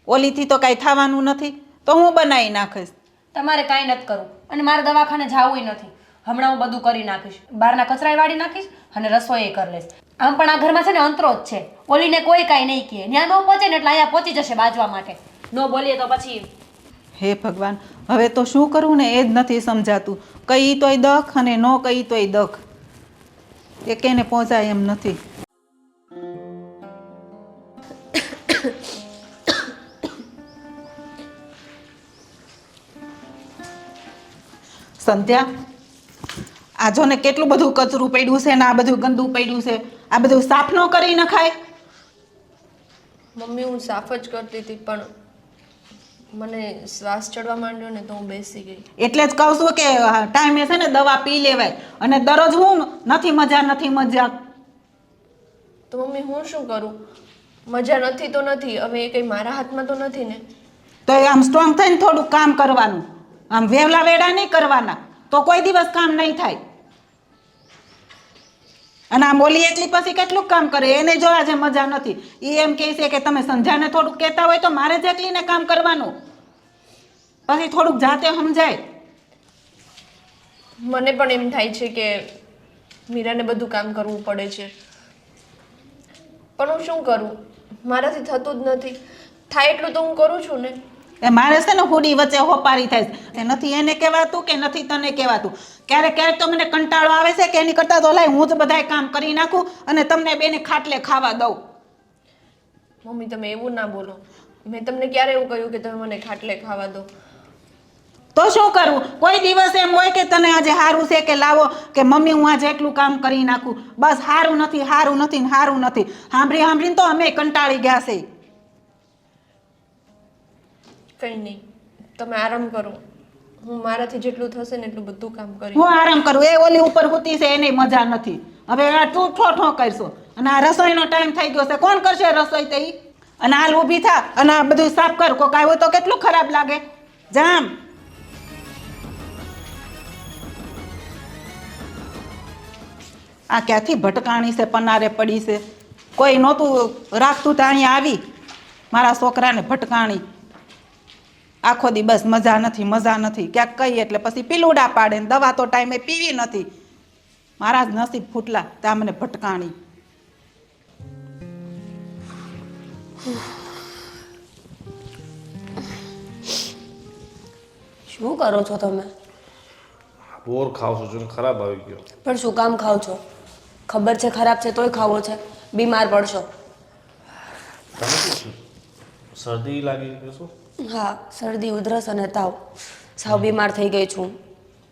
ઓલીથી તો કાંઈ થવાનું નથી, તો હું બનાવી નાખીશ. તમારે કાંઈ નથી કરવું, અને મારે દવાખાને જવું નથી. હમણાં હું બધું કરી નાખીશ. બહારના કચરાય વાળી નાખીશ અને રસોઈ કરી લઈશ. આમ પણ આ ઘરમાં છે ને અંતરો જ છે. ઓલીને કોઈ કાંઈ નહીં કહે. ત્યાં ન પહોંચે ને એટલે અહીંયા પહોંચી જશે બાજવા માટે. ન બોલીએ તો પછી. હે ભગવાન, હવે તો શું કરવું ને એ જ નથી સમજાતું. કહી તોય દખ અને ન કહી તોય દખ. એકેને પહોંચાય એમ નથી. સંધ્યા, આ જો ને કેટલું બધું કચરું પડ્યું છે ને આ બધું ગંદુ પડ્યું છે. આ બધું સાફ ન કરી નખાય? મમ્મી, હું સાફ જ કરતી હતી, પણ મને શ્વાસ ચડવા માંડ્યો ને તો હું બેસી ગઈ. એટલે જ કહું છું કે ટાઈમે છે ને દવા પી લેવાય. અને દરરોજ હું નથી મજા. તો મમ્મી હું શું કરું? મજા નથી તો નથી, હવે એ કંઈ મારા હાથમાં તો નથી ને. તો આમ સ્ટ્રોંગ થઈને થોડુંક કામ કરવાનું. આમ વેવલા વેડા નહીં કરવાના, તો કોઈ દિવસ કામ નહીં થાય. અને આમ ઓલી એકલી પછી કેટલું કામ કરે? એને જો આજે મજા નથી, એ એમ કહે છે કે તમે સંધ્યાને થોડુંક કહેતા હોય તો મારે જ એકલીને કામ કરવાનું. પછી થોડુંક જાતે સમજાય. મને પણ એમ થાય છે કે મીરાને બધું કામ કરવું પડે છે. પણ હું શું કરું, મારાથી થતું જ નથી. થાય એટલું તો હું કરું છું ને. એ મારે છે ને હુડી વચ્ચે હોપારી થાય છે. નથી એને કહેવાતું કે નથી તને કહેવાતું. ક્યારેક ક્યારેક તો મને કંટાળો આવે છે કે એની કરતાં તો લાય હું જ બધાય કામ કરી નાખું અને તમને બેને ખાટલે ખાવા દઉં. મમ્મી તમે એવું ના બોલો. મેં તમને ક્યારે એવું કહ્યું કે તમે મને ખાટલે ખાવા દો? તો શું કરવું? કોઈ દિવસ એમ હોય કે તને આજે સારું છે કે લાવો કે મમ્મી હું આજે એટલું કામ કરી નાખું? બસ સારું નથી, સારું નથી ને સારું નથી. સાંભળી સાંભળીને તો અમે કંટાળી ગયા છે. કંઈ નહીં, તમે આરામ કરો. હું મારાથી જેટલું થશે ને એટલું બધું કામ કરી. હું આરામ કરું, એ ઓલી ઉપર હોતી છે એને મજા નથી. હવે આ તું ઠો કરશો અને આ રસોઈનો ટાઈમ થઈ ગયો છે. કોણ કરશે રસોઈ? તે અને હાલ ઊભી થા અને આ બધું સાફ કર. કોક આવ્યો તો કેટલું ખરાબ લાગે. જામ આ ક્યાંથી ભટકાણી છે, પનારે પડી છે. કોઈ નહોતું રાખતું તો અહીંયા આવી મારા છોકરાને ભટકાણી. આખો દી બસ મજા નથી, મજા નથી. ક્યાંક કહીએ એટલે પછી પીલુડા પાડે ને દવા તો ટાઈમે પીવી નથી. મારા જ નસીબ ફૂટલા ત્યાં મને ભટકાણી. શું કરો છો તમે? બોર ખાવ છું, ખરાબ આવી ગયો. પણ શું કામ ખાવ છો? ખબર છે ખરાબ છે તોય ખાવો છે. બીમાર પડશો. શરદી લાગી કે શું? હા, શરદી, ઉધરસ અને તાવ. સાવ બીમાર થઈ ગઈ છું.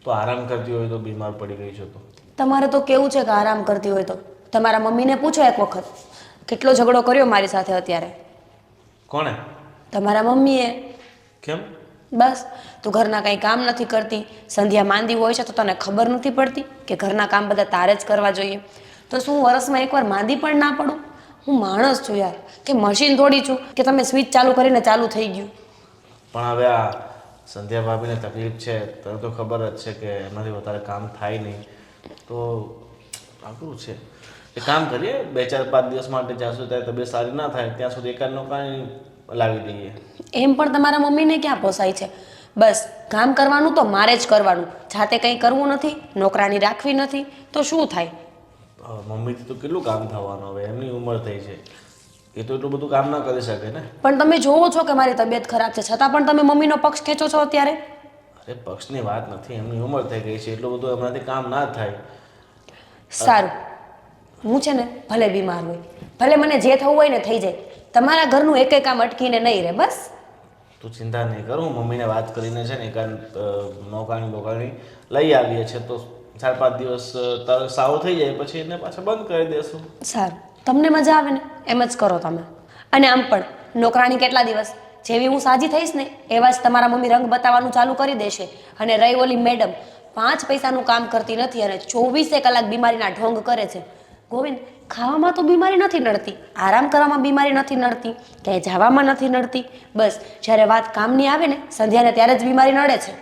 તો આરામ કરતી હોય તો બીમાર પડી ગઈ છે તો? તમારે તો કેવું છે કે આરામ કરતી હોય તો? તમારા મમ્મીને પૂછો એક વખત, કેટલો ઝઘડો કર્યો મારી સાથે અત્યારે. કોણે? તમારા મમ્મીએ. કેમ? બસ, તું ઘરના કંઈ કામ નથી કરતી. સંધ્યા માંદી હોય છે તો તને ખબર નથી પડતી કે ઘરના કામ બધા તારે જ કરવા જોઈએ. તો શું વરસમાં એકવાર માંદી પણ ના પડું? હું માણસ છું યાર, કે મશીન થોડી છું કે તમે સ્વિચ ચાલુ કરીને ચાલુ થઈ ગયું. પણ હવે આ સંધ્યા ભાભીને તકલીફ છે તને તો ખબર જ છે કે એમાંથી વધારે કામ થાય નહીં. તો આકરું છે. એ કામ કરીએ 2-4-5 દિવસ માટે, જ્યાં સુધી તારી તબિયત સારી ના થાય ત્યાં સુધી એકાદ નોકરાણી લાવી દઈએ. એમ પણ તમારા મમ્મીને ક્યાં પોસાય છે? બસ કામ કરવાનું તો મારે જ કરવાનું. જાતે કંઈ કરવું નથી, નોકરાણી રાખવી નથી તો શું થાય? મમ્મીથી તો કેટલું કામ થવાનું? હવે એમની ઉંમર થઈ છે, એ તો એટલું બધું કામ ના કરી શકે ને. પણ તમે જોવો છો કે મારી તબિયત ખરાબ છે છતાં પણ તમે મમ્મીનો પક્ષ ખેંચો છો અત્યારે. અરે પક્ષની વાત નથી, એમની ઉંમર થઈ ગઈ છે, એટલું બધું એમનાથી કામ ના થાય. સારું, હું છે ને ભલે બીમાર હોય, ભલે મને જે થવું હોય ને થઈ જાય, તમારા ઘરનું એકેય કામ અટકીને નહીં રહે. બસ તું ચિંતા નહીં કર, હું મમ્મીને વાત કરીને છે ને એકાદ નોકરાણી લઈ આવીએ છીએ તો 4-5 દિવસ તારો સાવ થઈ જાય પછી એને પાછા બંધ કરી દેશું. સારું, તમને મજા આવે ને એમ જ કરો તમે. અને આમ પણ નોકરાણી કેટલા દિવસ, જેવી હું સાજી થઈશ ને એવા જ તમારા મમ્મી રંગ બતાવવાનું ચાલુ કરી દેશે. અને રહી ઓલી મેડમ, 5 પૈસાનું કામ કરતી નથી અને 24 કલાક બીમારીના ઢોંગ કરે છે. ગોવિંદ, ખાવામાં તો બીમારી નથી નડતી, આરામ કરવામાં બીમારી નથી નડતી, ક્યાંય જવામાં નથી નડતી. બસ જ્યારે વાત કામની આવે ને સંધ્યાને ત્યારે જ બીમારી નડે છે.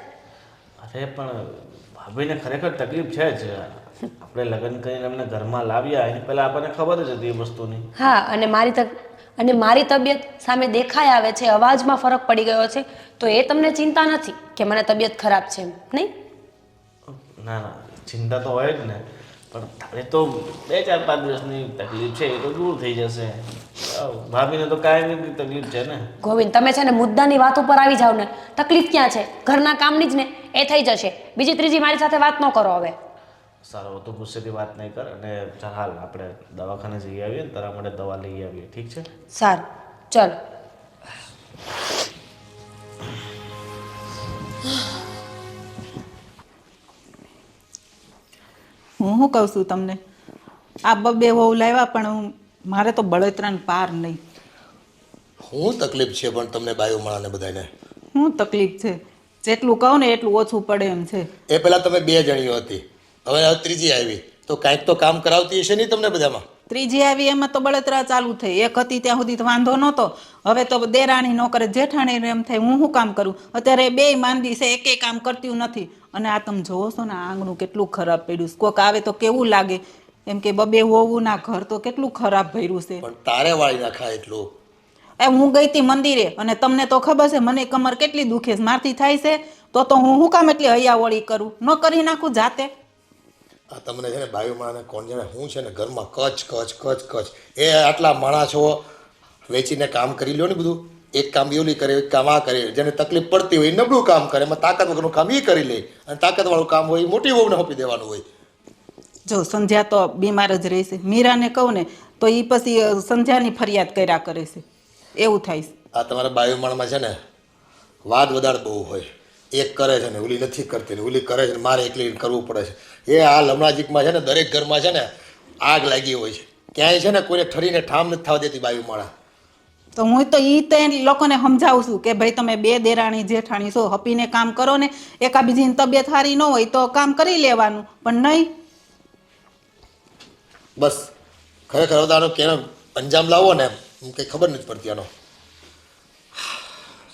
અરે પણ ભાભીને ખરેખર તકલીફ છે જ. આપણે લગ્ન કરીને એમને ઘરમાં લાવ્યા એની પહેલાં આપણને ખબર જ હતી એ વસ્તુની. હા, અને મારી તબિયત સામે દેખાઈ આવે છે, અવાજમાં ફરક પડી ગયો છે, તો એ તમને ચિંતા નથી કે મને તબિયત ખરાબ છે એમ? નહીં? ના ના, ચિંતા તો હોય જ ને, પણ તારે તો 2-4-5 દિવસની તકલીફ છે એ તો દૂર થઈ જશે. ભાભીને તો કાયમની તકલીફ છે ને. ગોવિંદ, તમે છે ને મુદ્દાની વાત ઉપર આવી જાવ ને. તકલીફ ક્યાં છે? ઘરના કામની જ ને, એ થઈ જશે. બીજી ત્રીજી મારી સાથે વાત ન કરો હવે. સારું, તો ગુસ્સેથી વાત નહીં કર અને ચાલ હાલ આપણે દવાખાને જઈ આવીએ ને તારા માટે દવા લઈ આવીએ, ઠીક છે? સારું, ચલો. હું શું કહું છું તમને, આ બબે વહુ લાવ્યા પણ મારે તો બળતરાને પાર નહીં. શું તકલીફ છે પણ તમને બાયો માળાને બધાને? શું તકલીફ છે? જેટલું કહું ને એટલું ઓછું પડે એમ છે. એ પહેલાં તમે 2 જણીઓ હતી, હવે ત્રીજી આવી તો કાંઈક તો કામ કરાવતી હશે નહીં તમને બધામાં? ત્રીજી આવી એમાં તો બળતરા ચાલુ થઈ. એક હતી ત્યાં સુધી તો વાંધો નહોતો, હવે તો દેરાણી ન કરે જેઠાણી એમ થાય હું શું કામ કરું. અત્યારે 2 માંદી છે, એકેય કામ કરતી નથી. અને આ તમે જોવો છો ને આંગણું કેટલું ખરાબ પડ્યું છે. કોક આવે તો કેવું લાગે એમ કે બબે હોવું ના ઘર તો કેટલું ખરાબ ભર્યું છે. પણ તારે વાળી નાખાય એટલું. હું ગઈ હતી મંદિરે અને તમને તો ખબર છે મને કમર કેટલી દુખે છે, મારથી થાય છે તો હું શું કામ એટલી હૈયાવળી કરું? ન કરી નાખું જાતે. આ તમને છે ને બાયુમાં કોણ જાણે હું છે ને ઘરમાં કચ એ આટલા માણસ છો વેચીને કામ કરી લ્યો ને બધું, એક કામ એવલી કરે, એક કામ આ કરે, જેને તકલીફ પડતી હોય એ નબળું કામ કરે, એમાં તાકાત વગરનું કામ એ કરી લે, અને તાકાતવાળું કામ હોય એ મોટી વહુને સોંપી દેવાનું હોય. જો સંધ્યા તો બીમાર જ રહેશે. મીરાને કહું ને તો એ પછી સંધ્યાની ફરિયાદ કર્યા કરે છે, એવું થાય છે. આ તમારા બાયુમાણમાં છે ને વાદ વધારે બહુ હોય, એક કરે છે ને ઓલી નથી કરતી ને ઓલી કરે છે ને મારે એકલી કરવું પડે છે. એ આ લમણાજીકમાં છે ને દરેક ઘરમાં છે ને આગ લાગી હોય છે, ક્યાંય છે ને કોઈને ઠરીને ઠામ નથી થવા દેતી બાયુમાળા. તો હું તો એ તો લોકોને સમજાવું છું કે ભાઈ તમે બે દેરાણી જેઠાણી છો, હપીને કામ કરો ને. એકાબીજીની તબિયત સારી ન હોય તો કામ કરી લેવાનું, પણ નહીં. બસ ખરેખર હવે આનો કેનો અંજામ લાવો ને એમ કંઈ ખબર નથી પડતી આનો.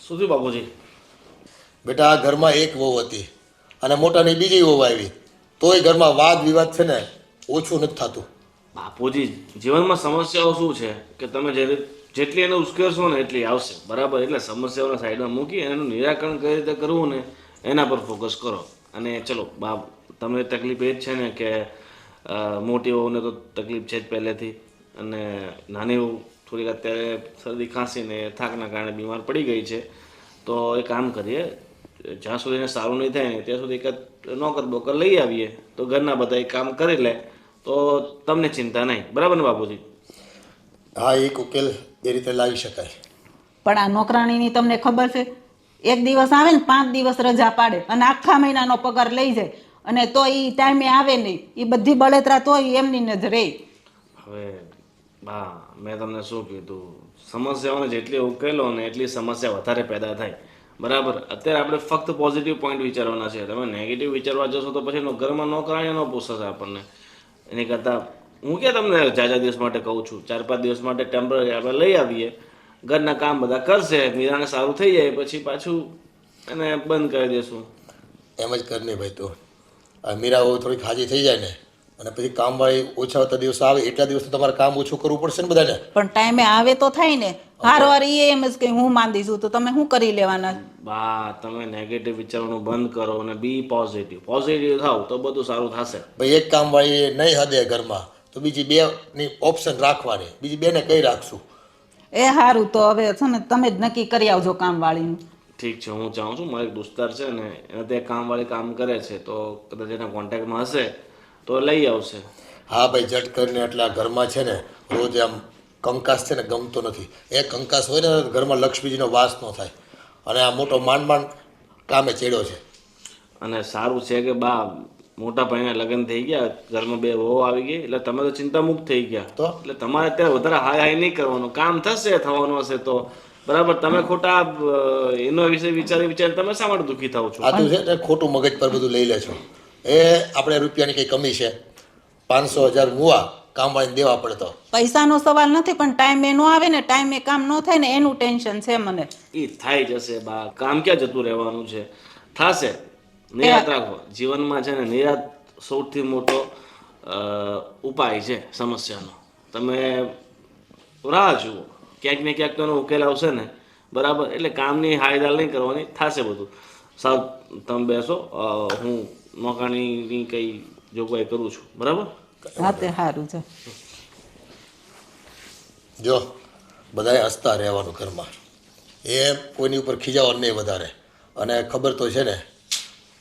શું થયું બાપુજી? બેટા આ ઘરમાં એક વહુ હતી અને મોટાની બીજી વહુ આવી, તોય ઘરમાં વાદ વિવાદ છે ને ઓછું નથી થતું. બાપુજી, જીવનમાં સમસ્યાઓ શું છે કે તમે જેટલી એને ઉશ્કેરશો ને એટલી આવશે, બરાબર? એટલે સમસ્યાઓને સાઈડમાં મૂકી એનું નિરાકરણ કઈ રીતે કરવું ને એના પર ફોકસ કરો. અને ચલો બાપ, તમને તકલીફ એ જ છે ને કે મોટી વહુને તો તકલીફ છે જ પહેલેથી, અને નાની વહુ થોડીક અત્યારે શરદી ખાંસીને થાકના કારણે બીમાર પડી ગઈ છે. તો એ કામ કરીએ, જ્યાં સુધી એને સારું નહીં થાય ને ત્યાં સુધી એક નોકર બોકર લઈ આવીએ તો ઘરના બધા એ કામ કરી લે તો તમને ચિંતા નહીં, બરાબર ને બાપુજી? હા, એક ઉકેલ એ રીતે લાવી શકાય. પણ આ નોકરાણીની તમને ખબર છે, એક દિવસ આવે ને 5 દિવસ રજા પાડે અને આખા મહિનાનો પગાર લઈ જાય, અને તો એ ટાઈમે આવે નહીં. એ બધી બળતરા તોય એમની જ રહે. હવે બા, મેં તમને શું કીધું, સમસ્યાઓને જેટલી ઉકેલો ને એટલી સમસ્યા વધારે પેદા થાય, બરાબર? અત્યારે આપણે ફક્ત પોઝિટિવ પોઈન્ટ વિચારવાના છે. તમે નેગેટિવ વિચારવા જશો તો પછી ઘરમાં નોકરાણી ન પૂછશે આપણને. એની કરતાં હું ક્યાં તમને જાજા દિવસ માટે કહું છું, 4-5 દિવસ માટે ટેમ્પરરી આપણે લઈ આવીએ, ઘરના કામ બધા કરશે, મીરાને સારું થઈ જાય પછી પાછું એને બંધ કરી દઈશું. એમ જ કર ને ભાઈ. તો આ મીરા વહુ થોડીક હાજી થઈ જાય ને અને પછી કામવાળી ઓછા હોતા દિવસો આવે એટલા દિવસ તો તમારે કામ ઓછું કરવું પડશે ને બધાને. પણ ટાઈમે આવે તો થાય ને. હારવાર એ એમ જ કે હું માંદી છું તો તમે શું કરી લેવાના? બા, તમે નેગેટિવ વિચારવાનું બંધ કરો અને બી પોઝિટિવ. પોઝિટિવ થાવ તો બધું સારું થશે. ભાઈ એક કામવાળી નહીં હદે ઘરમાં તો બીજી 2ની ઓપ્શન રાખવાની, બીજી 2ને કઈ રાખશું? એ સારું, તો હવે છે ને તમે જ નક્કી કરી આવજો કામવાળીનું. ઠીક છે, હું ચાહું છું, મારો એક દોસ્તાર છે ને એને ત્યાં કામવાળી કામ કરે છે, તો કદાચ એના કોન્ટેક્ટમાં હશે તો લઈ આવશે. હા ભાઈ, જટ કરીને. એટલે આ ઘરમાં છે ને રોજ આમ કંકાસ છે ને ગમતો નથી. એ કંકાસ હોય ને ઘરમાં લક્ષ્મીજીનો વાસ ન થાય, અને આ મોટો માંડ કામે ચેડ્યો છે. અને સારું છે કે બા, મોટા ભાઈના લગ્ન થઈ ગયા, ઘરમાં 2 વહુ આવી ગઈ, એટલે તમે તો ચિંતા મુક્ત થઈ ગયા. તો એટલે તમારે અત્યારે વધારે હાય હાય નહીં કરવાનું, કામ થશે, થવાનું હશે તો બરાબર. તમે ખોટા એનો વિશે વિચારી તમે શા માટે દુઃખી થાવ છો? આ તું છે ને ખોટું મગજ પર બધું લઈ લે છો. એ આપણે રૂપિયાની કંઈ કમી છે? 500,000 મુવા કામવાળીને દેવા પડે તો પૈસાનો સવાલ નથી, પણ ટાઈમે ન આવે ને, ટાઈમે કામ ન થાય ને એનું ટેન્શન છે મને. એ થાય જશે બા, કામ ક્યાં જતું રહેવાનું છે, થશે. નિરાત રાખો જીવનમાં છે ને, નિરાત સૌથી મોટો ઉપાય છે સમસ્યાનો. તમે રાહ જુઓ, ક્યાંક ને ક્યાંક તો એનો ઉકેલ આવશે ને, બરાબર? એટલે કામની હાયદાલ નહીં કરવાની, થશે બધું. સાવ તમે બેસો, હું નોકરીની કંઈ જોગવાઈ કરું છું, બરાબર? હા, તે સારું છે. જો બધાએ હસતા રહેવાનું ઘરમાં, એ કોઈની ઉપર ખીજાવાનું નહીં વધારે. અને ખબર તો છે ને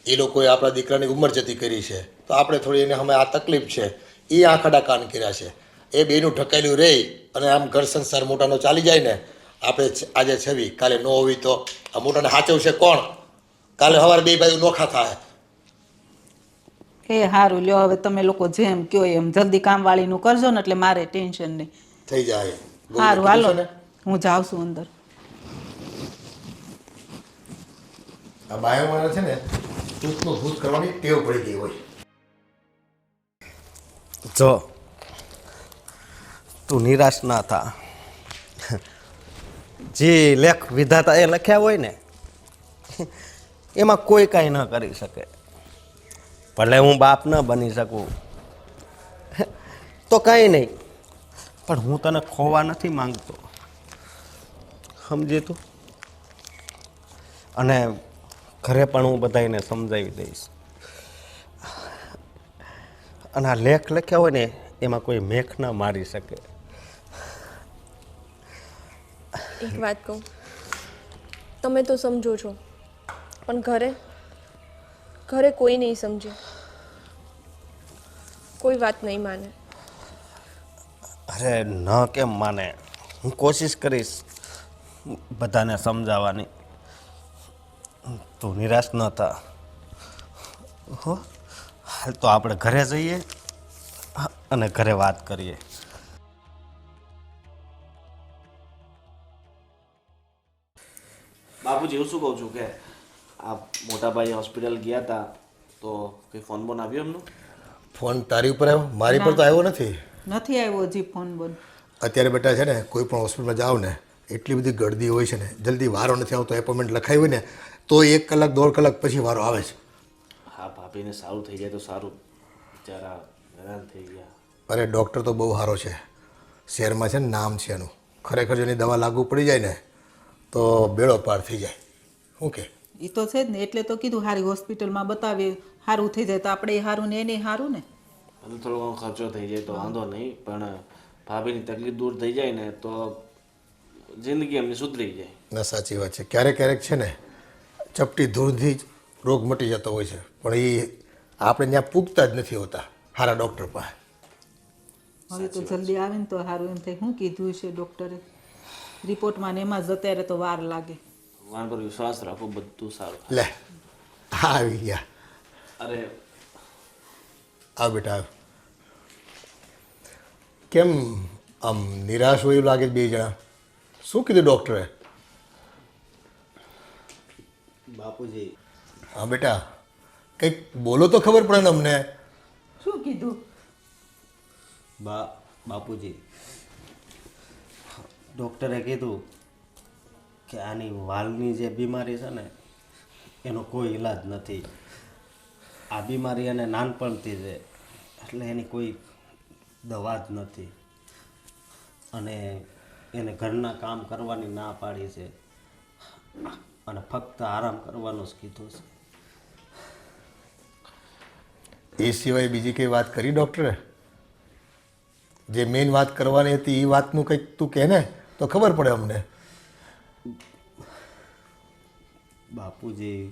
એ લોકોએ આપણા દીકરાની ઉંમર જતી કરી છે, તો આપણે થોડી એને અમે આ તકલીફ છે એ આંખડા કાન કર્યા છે. એ બેનું ઢકેલું રહી અને આમ ઘર સંસાર મોટાનો ચાલી જાય ને. આપણે આજે છવી, કાલે ન હોવી તો આ મોટાને સાચવશે કોણ? કાલે સવારે 2 ભાઈઓ નોખા થાય. એ સારું, લ્યો હવે તમે લોકો જેમ કયો એમ જલ્દી કામવાળીનું કરજો ને, એટલે મારે ટેન્શન નહીં. થઈ જાય. સારું, હાલો હું જાઉં છું અંદર. આ બાયોમાં છે ને તૂતનું ભૂત કરવાની ટેવ પડી ગઈ હોય. જો તું નિરાશ ના થા, જે લેખ વિધાતા એ લખ્યા હોય ને એમાં કોઈ કાંઈ ન કરી શકે. ભલે હું બાપ ન બની શકું તો કાંઈ નહીં, પણ હું તને ખોવા નથી માંગતો, સમજે તું? અને ઘરે પણ હું બધાને સમજાવી દઈશ. અને આ લેખ લખ્યા હોય ને એમાં કોઈ મેખ ના મારી શકે. એક વાત કહું, તમે તો સમજો છો, પણ ઘરે કોઈ નહીં સમજે, કોઈ વાત નહીં માને. અરે ન કેમ માને, હું કોશિશ કરીશ બધાને સમજાવવાની. તું નિરાશ ન થા હો. હાલ તો આપણે ઘરે જઈએ અને ઘરે વાત કરીએ. બાપુજી હું શું કહું છું કે આ મોટા ભાઈ હોસ્પિટલ ગયા હતા તો કંઈ ફોન બોન આવ્યો એમનો? ફોન તારી ઉપર આવ્યો, મારી પર તો આવ્યો નથી. નથી આવ્યો હજી ફોન બોન. અત્યારે બેટા છે ને કોઈ પણ હોસ્પિટલમાં જાઓ ને એટલી બધી ગળદી હોય છે ને, જલ્દી વારો નથી આવતો. એપોઇન્ટમેન્ટ લખાવી હોય ને તો 1 કલાક 1.5 કલાક પછી વારો આવે છે. હા, ભાભીને સારું થઈ જાય તો સારું, બિચારા હેરાન થઈ ગયા. અરે ડૉક્ટર તો બહુ સારો છે, શહેરમાં છે ને નામ છે એનું. ખરેખર જો એની દવા લાગુ પડી જાય ને તો બેડો પાર થઈ જાય. શું કે એ તો છે જ ને, એટલે તો કીધું સારી હોસ્પિટલમાં બતાવીએ, સારું થઈ જાય તો આપણે સારું ને એને સારું ને. ભલે થોડો ઘણો ખર્ચો થઈ જાય તો વાંધો નહીં, પણ ભાભીની તકલીફ દૂર થઈ જાય ને તો જિંદગી એમની સુધરી જાય. ના સાચી વાત છે. ક્યારેક ક્યારેક છે ને ચપટી ધૂળથી જ રોગ મટી જતો હોય છે, પણ એ આપણે ત્યાં પૂગતા જ નથી હોતા સારા ડૉક્ટર પાસે. હવે તો જલ્દી આવે ને તો સારું. એમ થાય શું કીધું છે ડૉક્ટરે રિપોર્ટમાં ને એમાં જ અત્યારે તો વાર લાગે. ભગવાન પર વિશ્વાસ રાખો, બધું સારું. લે આવી ગયા. અરે આવ બેટા આવ. કેમ આમ નિરાશ હોય એવું લાગે છે બે જણા? શું કીધું ડૉક્ટરે? બાપુજી હા બેટા કંઈક બોલો તો ખબર પડે ને અમને. શું કીધું? બાપુજી ડૉક્ટરે કીધું કે આની વાલની જે બીમારી છે ને એનો કોઈ ઈલાજ નથી. આ બીમારી એને નાનપણથી છે, એટલે એની કોઈ દવા જ નથી. અને એને ઘરના કામ કરવાની ના પાડી છે અને ફક્ત આરામ કરવાનું જ કીધું છે. એ સિવાય બીજી કંઈ વાત કરી ડૉક્ટરે? જે મેઇન વાત કરવાની હતી એ વાતનું કંઈક તું કહે ને તો ખબર પડે અમને. બાપુજી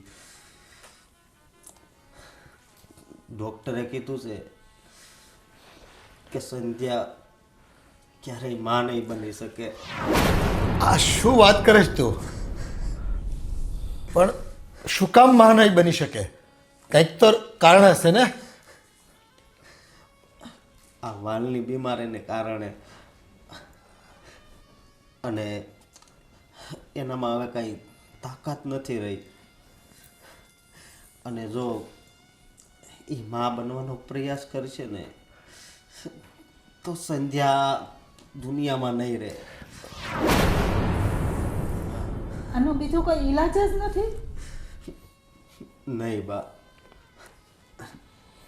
ડૉક્ટરે કીધું છે કે સંધ્યા ક્યારેય માં નહીં બની શકે. આ શું વાત કરે છે તું? પણ શું કામ માં નહીં બની શકે? કંઈક તો કારણ હશે ને. આ વાલની બીમારીને કારણે અને એનામાં હવે કાંઈ તાકાત નથી રહી. અને જો એ માં બનવાનો પ્રયાસ કરશે ને તો સંધ્યા દુનિયામાં નહીં રહે. આનો બીજો કોઈ ઈલાજ જ નથી? નહીં બા.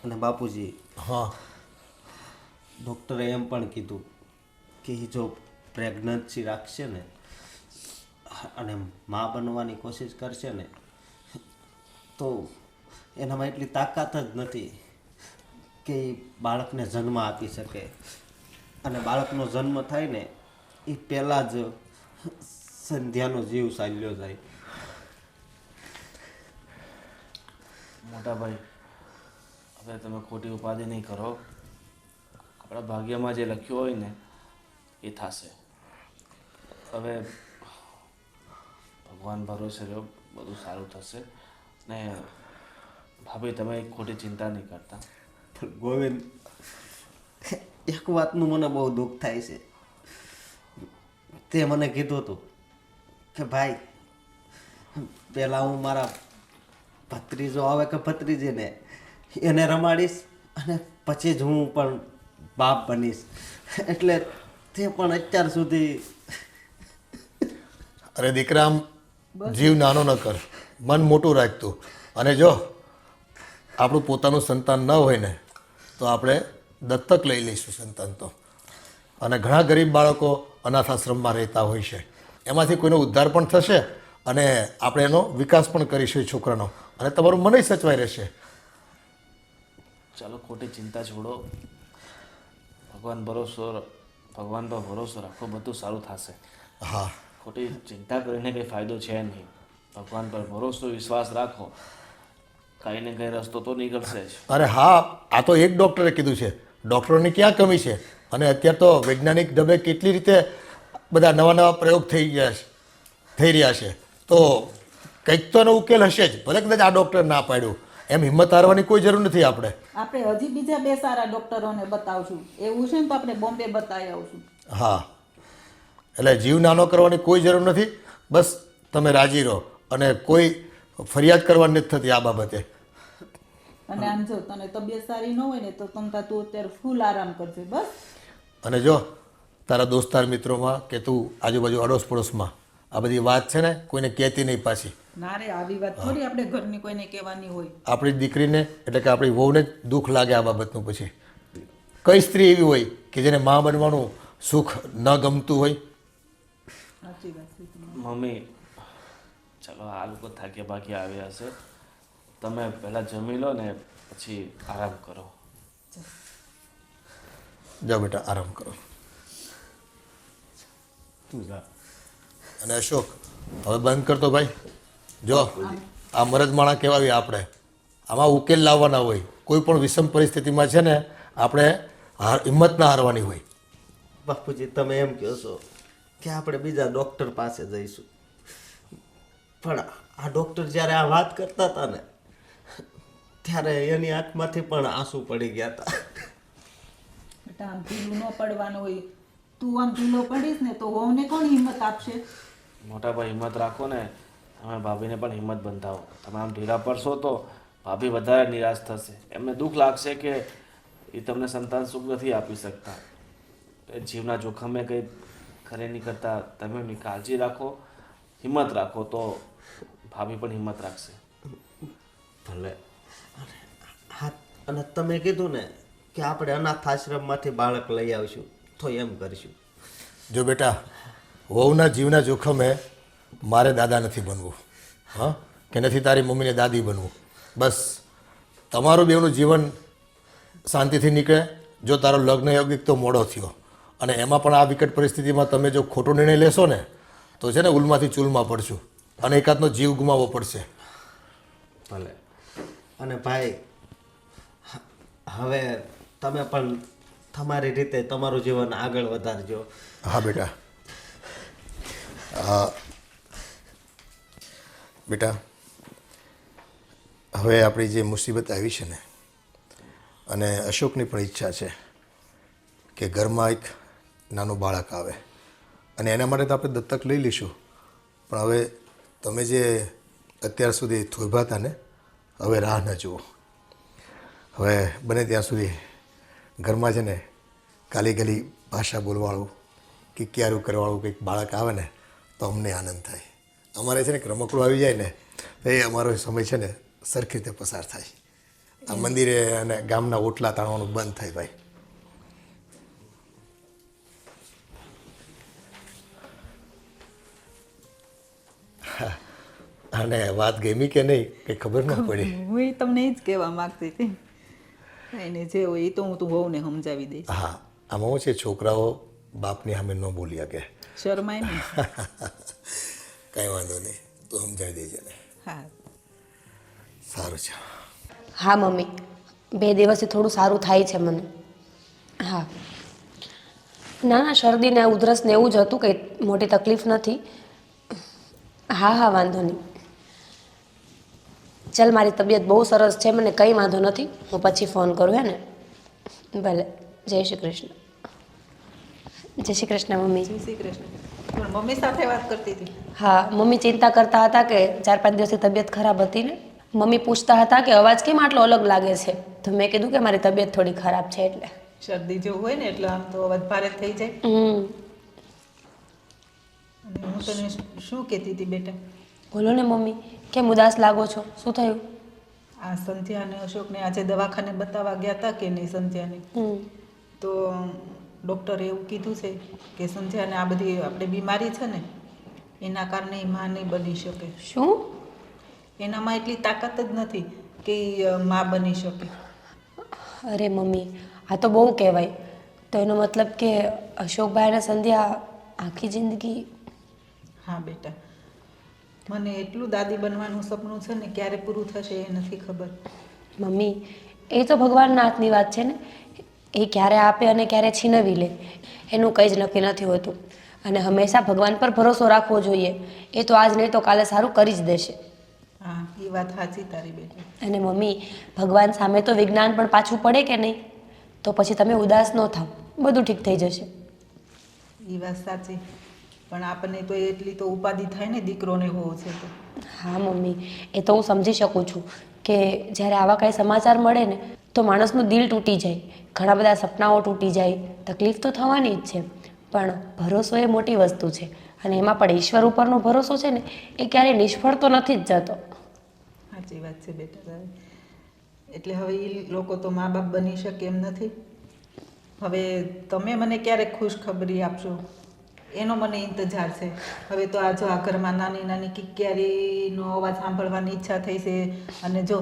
અને બાપુજી હા ડૉક્ટરે એમ પણ કીધું કે એ જો પ્રેગ્નન્સી રાખશે ને અને મા બનવાની કોશિશ કરશે ને તો એનામાં એટલી તાકાત જ નથી કે એ બાળકને જન્મ આપી શકે. અને બાળકનો જન્મ થાય ને એ પહેલાં જ સંધ્યાનો જીવ ચાલ્યો જાય. મોટા ભાઈ હવે તમે ખોટી ઉપાધિ નહીં કરો. આપણા ભાગ્યમાં જે લખ્યું હોય ને એ થશે. હવે ભગવાન ભરોસે રહ્યો, બધું સારું થશે. ને ભાભી તમે ખોટી ચિંતા નહીં કરતા. પણ ગોવિંદ એક વાતનું મને બહુ દુઃખ થાય છે. તે મને કીધું હતું કે ભાઈ પહેલાં હું મારા ભત્રીજો આવે કે ભત્રીજીને એને રમાડીશ અને પછી જ હું પણ બાપ બનીશ. એટલે તે પણ અત્યાર સુધી. અરે દીકરા આમ જીવ નાનો ન કર, મન મોટું રાખતું. અને જો આપણું પોતાનું સંતાન ન હોય ને તો આપણે દત્તક લઈ લઈશું સંતાન તો. અને ઘણા ગરીબ બાળકો અનાથ આશ્રમમાં રહેતા હોય છે, એમાંથી કોઈનો ઉદ્ધાર પણ થશે અને આપણે એનો વિકાસ પણ કરીશું એ છોકરાનો, અને તમારું મનય સચવાઈ રહેશે. ચાલો ખોટી ચિંતા છોડો, ભગવાન પર ભરોસો રાખો, બધું સારું થશે. હા ખોટી ચિંતા કરીને કંઈ ફાયદો છે નહીં. ભગવાન પર ભરોસો વિશ્વાસ રાખો, કાંઈ ને કંઈ રસ્તો તો નીકળશે જ. અરે હા, આ તો એક ડૉક્ટરે કીધું છે, ડૉક્ટરોની ક્યાં કમી છે. અને અત્યારે તો વૈજ્ઞાનિક ઢબે કેટલી રીતે બધા નવા નવા પ્રયોગ થઈ રહ્યા છે, તો કંઈક તો એનો ઉકેલ હશે જ. ભલે કદાચ આ ડૉક્ટર ના પાડ્યું, એમ હિંમત હારવાની કોઈ જરૂર નથી આપણે. આપણે હજી બીજા 2 સારા ડૉક્ટરોને બતાવશું. એવું છે ને તો આપણે બોમ્બે બતાવી આવશું. હા, એટલે જીવ નાનો કરવાની કોઈ જરૂર નથી. બસ તમે રાજી રહો અને કોઈ ફરિયાદ કરવાની નથી થતી આ બાબતે. અને આમ જો તને તબિયત સારી ન હોય ને તો તું અત્યારે ફૂલ આરામ કરજે બસ. અને જો તારા દોસ્તાર મિત્રોમાં કે તું આજુબાજુ અડોશ પડોશમાં આ બધી વાત છે ને કોઈને કહેતી નહીં પાછી. ના રે, આવી વાત થોડી આપણે ઘરની કોઈને કહેવાની હોય. આપણી દીકરીને એટલે કે આપણી વહુને જ દુઃખ લાગે આ બાબતનું. પછી કઈ સ્ત્રી એવી હોય કે જેને મા બનવાનું સુખ ન ગમતું હોય? સાચી વાત છે તમારી. મમ્મી, ચાલો આ લોકો થાક્યા બાકી આવ્યા હશે, તમે પહેલાં જમી લો ને પછી આરામ કરો. જાઓ બેટા, આરામ કરો. તું જા. અને અશોક, હવે બંધ કરતો ભાઈ. જો આ મરદમાણા કહેવાય આપણે, આમાં ઉકેલ લાવવાના હોય. કોઈ પણ વિષમ પરિસ્થિતિમાં છે ને આપણે હિંમત ના હારવાની હોય. બાપુજી તમે એમ કહો છો કે આપણે બીજા ડૉક્ટર પાસે જઈશું, પણ આ ડૉક્ટર જ્યારે આ વાત કરતા હતા ને ત્યારે એની આંખમાંથી પણ આંસુ પડી ગયા હતા. બેટા આમ ઢીલું ન પડવાનું હોય. તું આમ ઢીલો પડીશ ને તો વહુને કોણ હિંમત આપશે? મોટા ભાઈ હિંમત રાખો ને, તમે ભાભીને પણ હિંમત બંધાવો. તમે આમ ઢીલા પડશો તો ભાભી વધારે નિરાશ થશે. એમને દુઃખ લાગશે કે એ તમને સંતાન સુખ નથી આપી શકતા. એ જીવના જોખમે કંઈ ખરે નહીં કરતા. તમે એમની કાળજી રાખો, હિંમત રાખો, તો ભાભી પણ હિંમત રાખશે. ભલે. હા, અને તમે કીધું ને કે આપણે અનાથ આશ્રમમાંથી બાળક લઈ આવીશું, તો એમ કરીશું. જો બેટા, વહુના જીવના જોખમે મારે દાદા નથી બનવું, હા, કે નથી તારી મમ્મીને દાદી બનવું. બસ તમારું બેવનું જીવન શાંતિથી નીકળે. જો તારો લગ્ન યોગિક તો મોડો થયો અને એમાં પણ આ વિકટ પરિસ્થિતિમાં તમે જો ખોટો નિર્ણય લેશો ને તો છે ને ઉલમાંથી ચૂલમાં પડશું અને એકાદનો જીવ ગુમાવવો પડશે. ભલે. અને ભાઈ, હવે તમે પણ તમારી રીતે તમારું જીવન આગળ વધારજો. હા બેટા. હા બેટા, હવે આપણી જે મુસીબત આવી છે ને, અને અશોકની પણ ઈચ્છા છે કે ઘરમાં એક નાનું બાળક આવે, અને એના માટે તો આપણે દત્તક લઈ લઈશું. પણ હવે તમે જે અત્યાર સુધી થોભ્યા હતા ને, હવે રાહ ન જુઓ. હવે બને ત્યાં સુધી ઘરમાં છે ને ગાલી ગાલી ભાષા બોલવાળું કે ક્યારું કરવાળું કંઈક બાળક આવે ને તો અમને આનંદ થાય. અમારે છે ને રમકડું આવી જાય ને તો એ અમારો સમય છે ને સરખી રીતે પસાર થાય. આ મંદિરે અને ગામના ઓટલા તાણવાનું બંધ થાય ભાઈ. અને વાત ગમી કે નહીં કંઈ ખબર ન પડી. હું તમને એ જ કહેવા માંગતી હતી. એને જે હોય એ તો હું તું વહુને સમજાવી દઈશ. હા, આમાં શું છે, છોકરાઓ બાપની સામે ન બોલી શકે. શરમાય ને. કાંઈ વાંધો નહીં, તું સમજાવી દેજે ને. હા સારું છે. હા મમ્મી, 2 દિવસથી થોડું સારું થાય છે મને. હા, ના ના, શરદી ને ઉધરસ ને એવું જ હતું, કંઈ મોટી તકલીફ નથી. હા હા, વાંધો નહીં. ચાલ, મારી તબિયત બહુ સરસ છે, મને કંઈ વાંધો નથી. હું પછી ફોન કરું, હે ને? ભલે. જય શ્રી કૃષ્ણ. જય શ્રી કૃષ્ણ મમ્મી. જય શ્રી કૃષ્ણ. પણ મમ્મી સાથે વાત કરતી હતી. હા, મમ્મી ચિંતા કરતા હતા કે 4-5 દિવસથી તબિયત ખરાબ હતી ને. મમ્મી પૂછતા હતા કે અવાજ કેમ આટલો અલગ લાગે છે, તો મેં કીધું કે મારી તબિયત થોડી ખરાબ છે એટલે. શરદી જેવું હોય ને એટલે આમ તો અવાજ ભારે થઈ જાય. અને હું તને શું કહેતી હતી બેટા? બોલો ને મમ્મી, કેમ ઉદાસ લાગો છો? શું થયું? આ સંધ્યા અને અશોકને આજે દવાખાને બતાવવા ગયા હતા કે નહીં સંધ્યાને, તો ડૉક્ટરે એવું કીધું છે કે સંધ્યાને આ બધી આપણે બીમારી છે ને એના કારણે એ માં નહીં બની શકે. શું? એનામાં એટલી તાકાત જ નથી કે એ માં બની શકે. અરે મમ્મી, આ તો બહુ કહેવાય. તો એનો મતલબ કે અશોકભાઈ અને સંધ્યા આખી જિંદગી. હા બેટા, મને એટલું દાદી બનવાનું સપનું છે ને, ક્યારે પૂરું થશે એ નથી ખબર. મમ્મી, એ તો ભગવાનના હાથની વાત છે ને. એ ક્યારે આપે અને ક્યારે છીનવી લે એનું કંઈ જ નક્કી નથી હોતું. અને હંમેશા ભગવાન પર ભરોસો રાખવો જોઈએ. એ તો આજ નહીં તો કાલે સારું કરી જ દેશે. હા, એ વાત સાચી તારી બેટા. અને મમ્મી, ભગવાન સામે તો વિજ્ઞાન પણ પાછું પડે કે નહીં? તો પછી તમે ઉદાસ ન થાવ, બધું ઠીક થઈ જશે. એ વાત સાચી, પણ આપણને તો એટલી તો ઉપાધિ થાય ને, દીકરોને હોવો છે તો. હા મમ્મી, એ તો હું સમજી શકું છું કે જ્યારે આવા કાંઈ સમાચાર મળે ને તો માણસનું દિલ તૂટી જાય, ઘણા બધા સપનાઓ તૂટી જાય, તકલીફ તો થવાની જ છે. પણ ભરોસો એ મોટી વસ્તુ છે. અને એમાં પણ ઈશ્વર ઉપરનો ભરોસો છે ને, એ ક્યારેય નિષ્ફળ તો નથી જ જતો. સાચી વાત છે બેટા તારી. એટલે હવે એ લોકો તો મા બાપ બની શકે એમ નથી. હવે તમે મને ક્યારેક ખુશખબરી આપશો એનો મને ઇંતજાર છે. હવે તો આ જો આ ઘરમાં નાની નાની કિક્યારીનો અવાજ સાંભળવાની ઈચ્છા થઈ છે. અને જો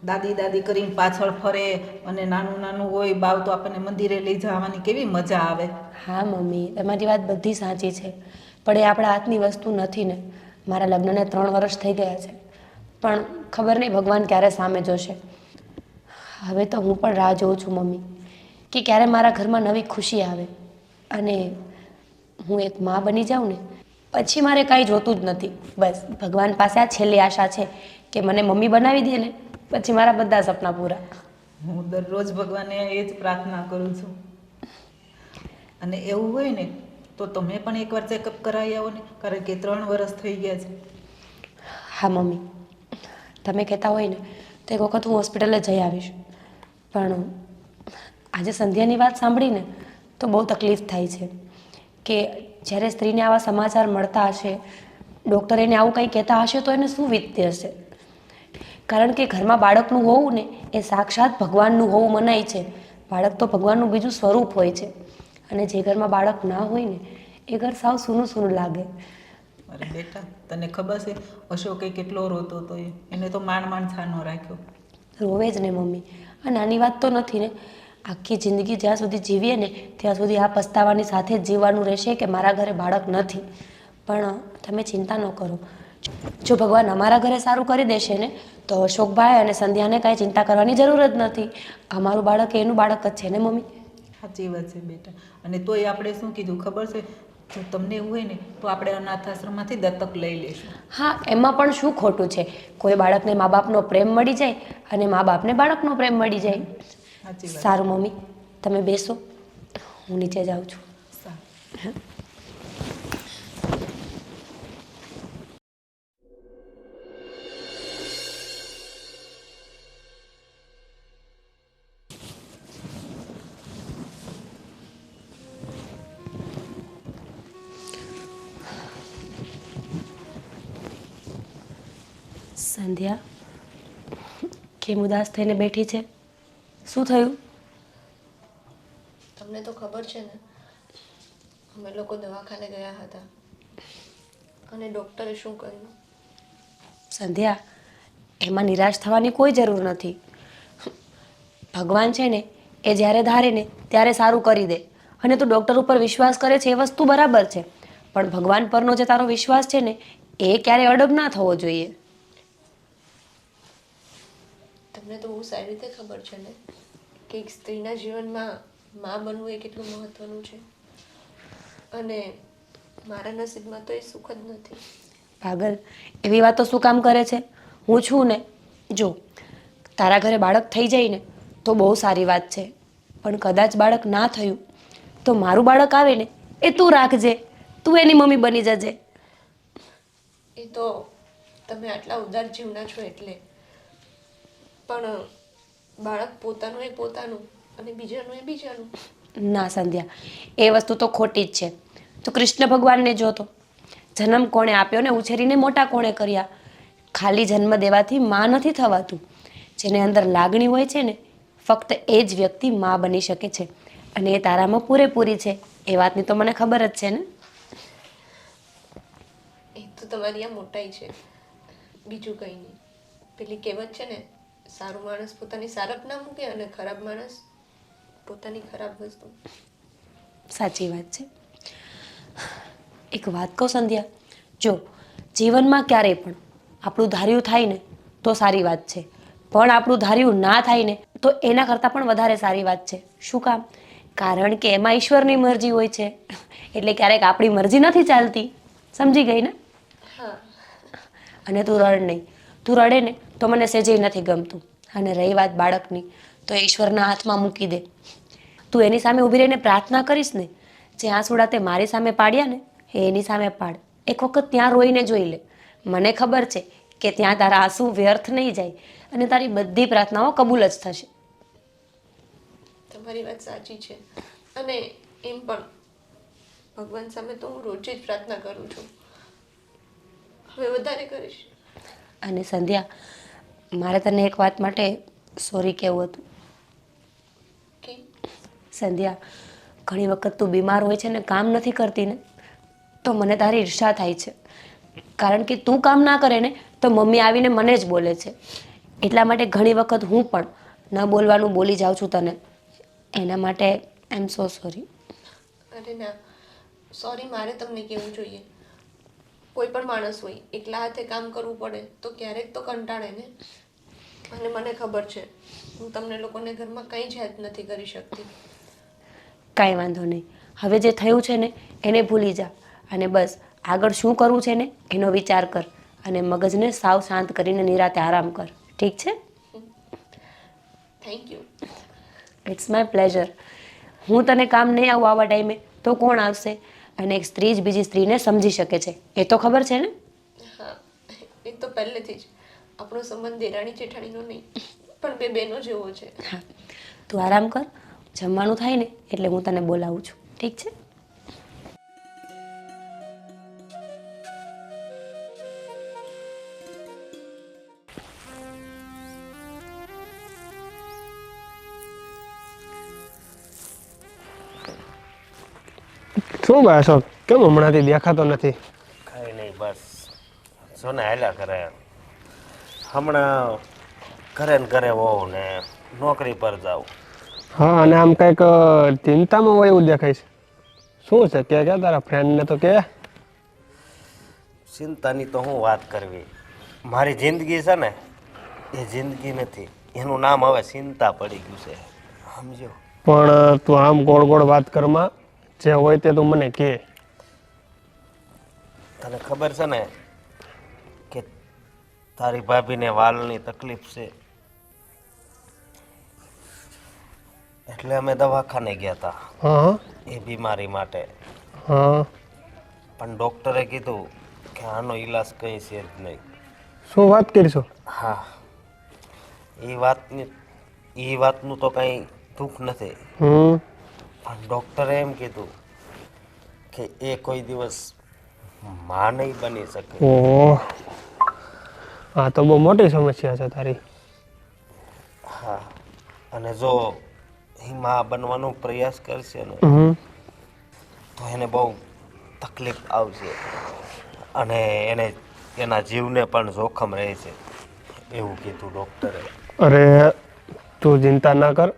દાદી દાદી કરીને પાછળ ફરે અને નાનું નાનું હોય બાવ તો આપણને મંદિરે લઈ જવાની કેવી મજા આવે. હા મમ્મી, તમારી વાત બધી સાચી છે, પણ એ આપણા હાથની વસ્તુ નથી ને. મારા લગ્નને 3 વર્ષ થઈ ગયા છે, પણ ખબર નહીં ભગવાન ક્યારે સામે જોશે. હવે તો હું પણ રાહ જોઉં છું મમ્મી, કે ક્યારે મારા ઘરમાં નવી ખુશી આવે. અને હું એક મા બની જાઉં ને પછી મારે કાંઈ જોતું જ નથી. બસ ભગવાન પાસે આ છેલ્લી આશા છે કે મને મમ્મી બનાવી દે ને પછી મારા બધા સપના પૂરા. હું દરરોજ ભગવાનને એ જ પ્રાર્થના કરું છું. અને એવું હોય ને તો તમે પણ એકવાર ચેકઅપ કરાવી આવો ને, કારણ કે 3 વર્ષ થઈ ગયા છે. હા મમ્મી, તમે કહેતા હોય ને તો એક વખત હું હોસ્પિટલે જઈ આવીશ. પણ આજે સંધ્યાની વાત સાંભળીને તો બહુ તકલીફ થાય છે કે જ્યારે સ્ત્રીને આવા સમાચાર મળતા હશે, ડૉક્ટર એને આવું કંઈ કહેતા હશે તો એને શું વીતતી હશે. કારણ કે ઘરમાં બાળકનું હોવું ને એ સાક્ષાત ભગવાનનું હોવું મનાય છે. બાળક તો ભગવાનનું બીજું સ્વરૂપ હોય છે. અને જે ઘરમાં બાળક ના હોય ને એ ઘર સાવ સૂનું સૂનું લાગે. અરે બેટા, તને ખબર છે અશોકે કેટલો રોતો હતો? એને તો માંડ છાનો રાખ્યો. રોવે જ ને મમ્મી, આ નાની વાત તો નથી ને. આખી જિંદગી જ્યાં સુધી જીવીએ ને ત્યાં સુધી આ પસ્તાવાની સાથે જ જીવવાનું રહેશે કે મારા ઘરે બાળક નથી. પણ તમે ચિંતા ન કરો, જો ભગવાન અમારા ઘરે સારું કરી દેશે ને તો અશોકભાઈ અને સંધ્યાને કાંઈ ચિંતા કરવાની જરૂર જ નથી. અમારું બાળક એનું બાળક જ છે ને મમ્મી. સાચી વાત છે બેટા. અને તોય આપણે શું કીધું ખબર છે, જો તમને એવું હોય ને તો આપણે અનાથ આશ્રમમાંથી દત્તક લઈ લઈશું. હા, એમાં પણ શું ખોટું છે? કોઈ બાળકને મા બાપનો પ્રેમ મળી જાય અને મા બાપને બાળકનો પ્રેમ મળી જાય. સાચી વાત. સારું મમ્મી, તમે બેસો, હું નીચે જાઉં છું. સારું. સંધ્યા કેમ ઉદાસ થઈને બેઠી છે? શું થયું? તમને તો ખબર છે ને, અમે લોકો દવાખાને ગયા હતા અને ડૉક્ટરે શું કહ્યું? સંધ્યા, એમાં નિરાશ થવાની કોઈ જરૂર નથી. ભગવાન છે ને એ જ્યારે ધારે ને ત્યારે સારું કરી દે. અને તું ડૉક્ટર ઉપર વિશ્વાસ કરે છે એ વસ્તુ બરાબર છે, પણ ભગવાન પરનો જે તારો વિશ્વાસ છે ને એ ક્યારેય અડગ ના થવો જોઈએ. તમને તો બહુ સારી રીતે ખબર છે ને કે એક સ્ત્રીના જીવનમાં મા બનવું એ કેટલું મહત્વનું છે. અને મારા નસીબમાં તો એ સુખ જ નથી. પાગલ, એવી વાતો શું કામ કરે છે? હું છું ને. જો તારા ઘરે બાળક થઈ જાય ને તો બહુ સારી વાત છે, પણ કદાચ બાળક ના થયું તો મારું બાળક આવે ને એ તું રાખજે, તું એની મમ્મી બની જજે. એ તો તમે આટલા ઉદાર જીવના છો એટલે. પણ બાળક પોતાનું એ પોતાનું અને બીજાનું એ બીજાનું. ના સંધ્યા, એ વસ્તુ તો ખોટી જ છે. તો કૃષ્ણ ભગવાનને જોતો, જન્મ કોણે આપ્યો ને ઉછેરીને મોટા કોણે કર્યા. ખાલી જન્મ દેવાથી માં નથી થવાતું. જેને અંદર લાગણી હોય છે ને ફક્ત એ જ વ્યક્તિ માં બની શકે છે. અને એ તારામાં પૂરેપૂરી છે. એ વાતની તો મને ખબર જ છે ને. એ તો તમારી આ મોટાઈ છે, બીજું કંઈ નહીં. પેલી કહેવત છે ને, સારું માણસ પોતાની સારપ ના મૂકે અને ખરાબ માણસ પોતાની ખરાબ વસ્તુ. સાચી વાત છે. એક વાત કહું સંધ્યા, જો જીવનમાં ક્યારેય પણ આપણું ધાર્યું થાય ને તો સારી વાત છે, પણ આપણું ધાર્યું ના થાય ને તો એના કરતાં પણ વધારે સારી વાત છે. શું કામ? કારણ કે એમાં ઈશ્વરની મરજી હોય છે, એટલે ક્યારેક આપણી મરજી નથી ચાલતી. સમજી ગઈ ને? હા. અને તું રડ નહીં. તું રડે ને તો મને સહેજે નથી ગમતું. અને રહી વાત બાળકની, તો એ ઈશ્વરના હાથમાં મૂકી દે. તું એની સામે ઊભી રહીને પ્રાર્થના કરીશ ને, જે આંસુડા તે મારી સામે પાડ્યા ને એ એની સામે પાડ. એક વખત ત્યાં રોઈને જોઈ લે. મને ખબર છે કે ત્યાં તારા આંસુ વ્યર્થ નહીં જાય અને તારી બધી પ્રાર્થનાઓ કબૂલ જ થશે. તમારી વાત સાચી છે. અને એમ પણ ભગવાન સામે તો હું રોજ જ પ્રાર્થના કરું છું. હવે વધારે કરીશ. અને સંધ્યા, મારે તને એક વાત માટે સોરી કહેવું હતું. કે સંધ્યા, ઘણી વખત તું બીમાર હોય છે ને કામ નથી કરતી ને, તો મને તારી ઈર્ષા થાય છે. કારણ કે તું કામ ના કરે ને તો મમ્મી આવીને મને જ બોલે છે. એટલા માટે ઘણી વખત હું પણ ન બોલવાનું બોલી જાઉં છું તને. એના માટે આઈ એમ સો સોરી. અરે ના, સોરી મારે તમને કહેવું જોઈએ. કોઈ પણ માણસ હોય એકલા હાથે કામ કરવું પડે તો ક્યારેક તો કંટાળે ને. અને મને ખબર છે હું તમને લોકોને ઘરમાં કંઈ જ હેલ્પ નથી કરી શકતી. કાંઈ વાંધો નહીં. હવે જે થયું છે ને એને ભૂલી જા અને બસ આગળ શું કરવું છે ને એનો વિચાર કર અને મગજને સાવ શાંત કરીને નિરાતે આરામ કર. ઠીક છે? Thank you. It's my pleasure. હું તને કામ નહીં આવું આવા ટાઈમે તો કોણ આવશે? અને એક સ્ત્રી જ બીજી સ્ત્રીને સમજી શકે છે, એ તો ખબર છે ને? હા, એ તો પહેલેથી જ આપણો સંબંધ દેરાણી જેઠાણીનો નહીં પણ બે બહેનો જેવો છે. હા, તું આરામ કર. જમવાનું થાય ને એટલે હું તને બોલાવું છું. ઠીક છે? શું ભાઈ અશોક, કેમ હમણાંથી દેખાતો નથી? કાંઈ નહીં, બસ જો ને હાલ્યા કરે. હમણાં ઘરે ને ઘરે હોઉં ને નોકરી પર જાઉં. હા, અને આમ કંઈક ચિંતામાં હોય એવું દેખાય છે. શું છે કે તારા ફ્રેન્ડને તો કે. ચિંતાની તો હું વાત કરવી. મારી જિંદગી છે ને એ જિંદગી નથી, એનું નામ હવે ચિંતા પડી ગયું છે. સમજો? પણ તું આમ ગોળ ગોળ વાત કરમાં, જે હોય તે તું મને કહે. તને ખબર છે ને કે તારી ભાભીને વાલની તકલીફ છે, એટલે અમે દવાખાને ગયા હતા હા એ બીમારી માટે. હા. પણ ડૉક્ટરે કીધું કે આનો ઈલાજ કંઈ છે જ નહીં. શું વાત કરીશું? હા, એ વાતનું તો કંઈ દુઃખ નથી, પણ ડૉક્ટરે એમ કીધું કે એ કોઈ દિવસ માં નહીં બની શકે. ઓહ, હા તો બહુ મોટી સમસ્યા છે તારી. હા, અને જો એ માં બનવાનો પ્રયાસ કરશે ને તો એને બહુ તકલીફ આવશે અને એના જીવને પણ જોખમ રહે છે, એવું કીધું ડૉક્ટરે. અરે તું ચિંતા ના કર,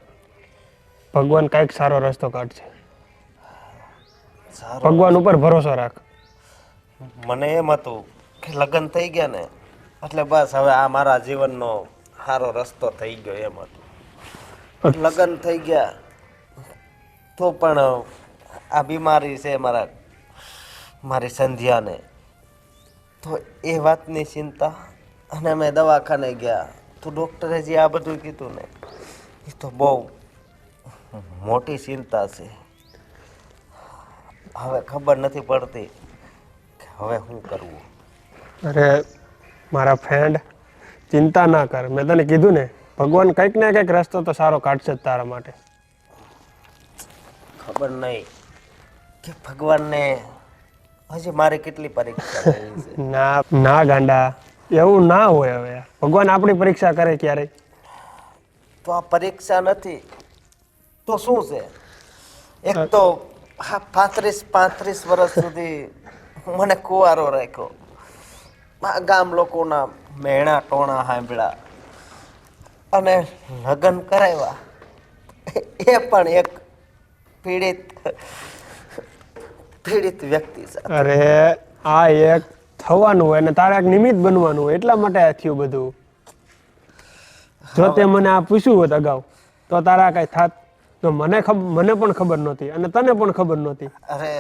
ભગવાન કાંઈક સારો રસ્તો કાઢશે. સારું, ભગવાન ઉપર ભરોસો રાખ. મને એમ હતું કે લગ્ન થઈ ગયા ને એટલે બસ હવે આ મારા જીવનનો સારો રસ્તો થઈ ગયો એમ હતું. લગ્ન થઈ ગયા તો પણ આ બીમારી છે મારી સંધ્યાને, તો એ વાતની ચિંતા. અને અમે દવાખાને ગયા તો ડૉક્ટરે જે આ બધું કીધું ને એ તો બહુ મોટી ચિંતા છે. હવે ખબર નથી પડતી કે હવે શું કરવું. અરે મારા ફ્રેન્ડ, ચિંતા ના કર. મેં તને કીધું ને, ભગવાન કંઈક ને કંઈક રસ્તો તો સારો કાઢશે જ તારા માટે. ખબર નહીં કે ભગવાનને હજી મારી કેટલી પરીક્ષા લેવી છે. ના ગાંડા, એવું ના હોય. હવે ભગવાન આપણી પરીક્ષા કરે ક્યારેય. તો આ પરીક્ષા નથી તો શું છે? એક તો હા 35 વર્ષ સુધી મને કુંવારો રાખ્યો, આ ગામ લોકોના મેણા ટોણા સાંભળ્યા, અને લગ્ન કરાવ્યા એ પણ એક પીડિત વ્યક્તિ સાથે. અરે આ એક થવાનું હોય અને તારે એક નિમિત્ત બનવાનું હોય એટલા માટે આ થયું બધું. જો તે મને આ પૂછ્યું હોત અગાઉ તો તારા કઈ થાત. તો મને પણ ખબર નહોતી અને તને પણ ખબર નહોતી. અરે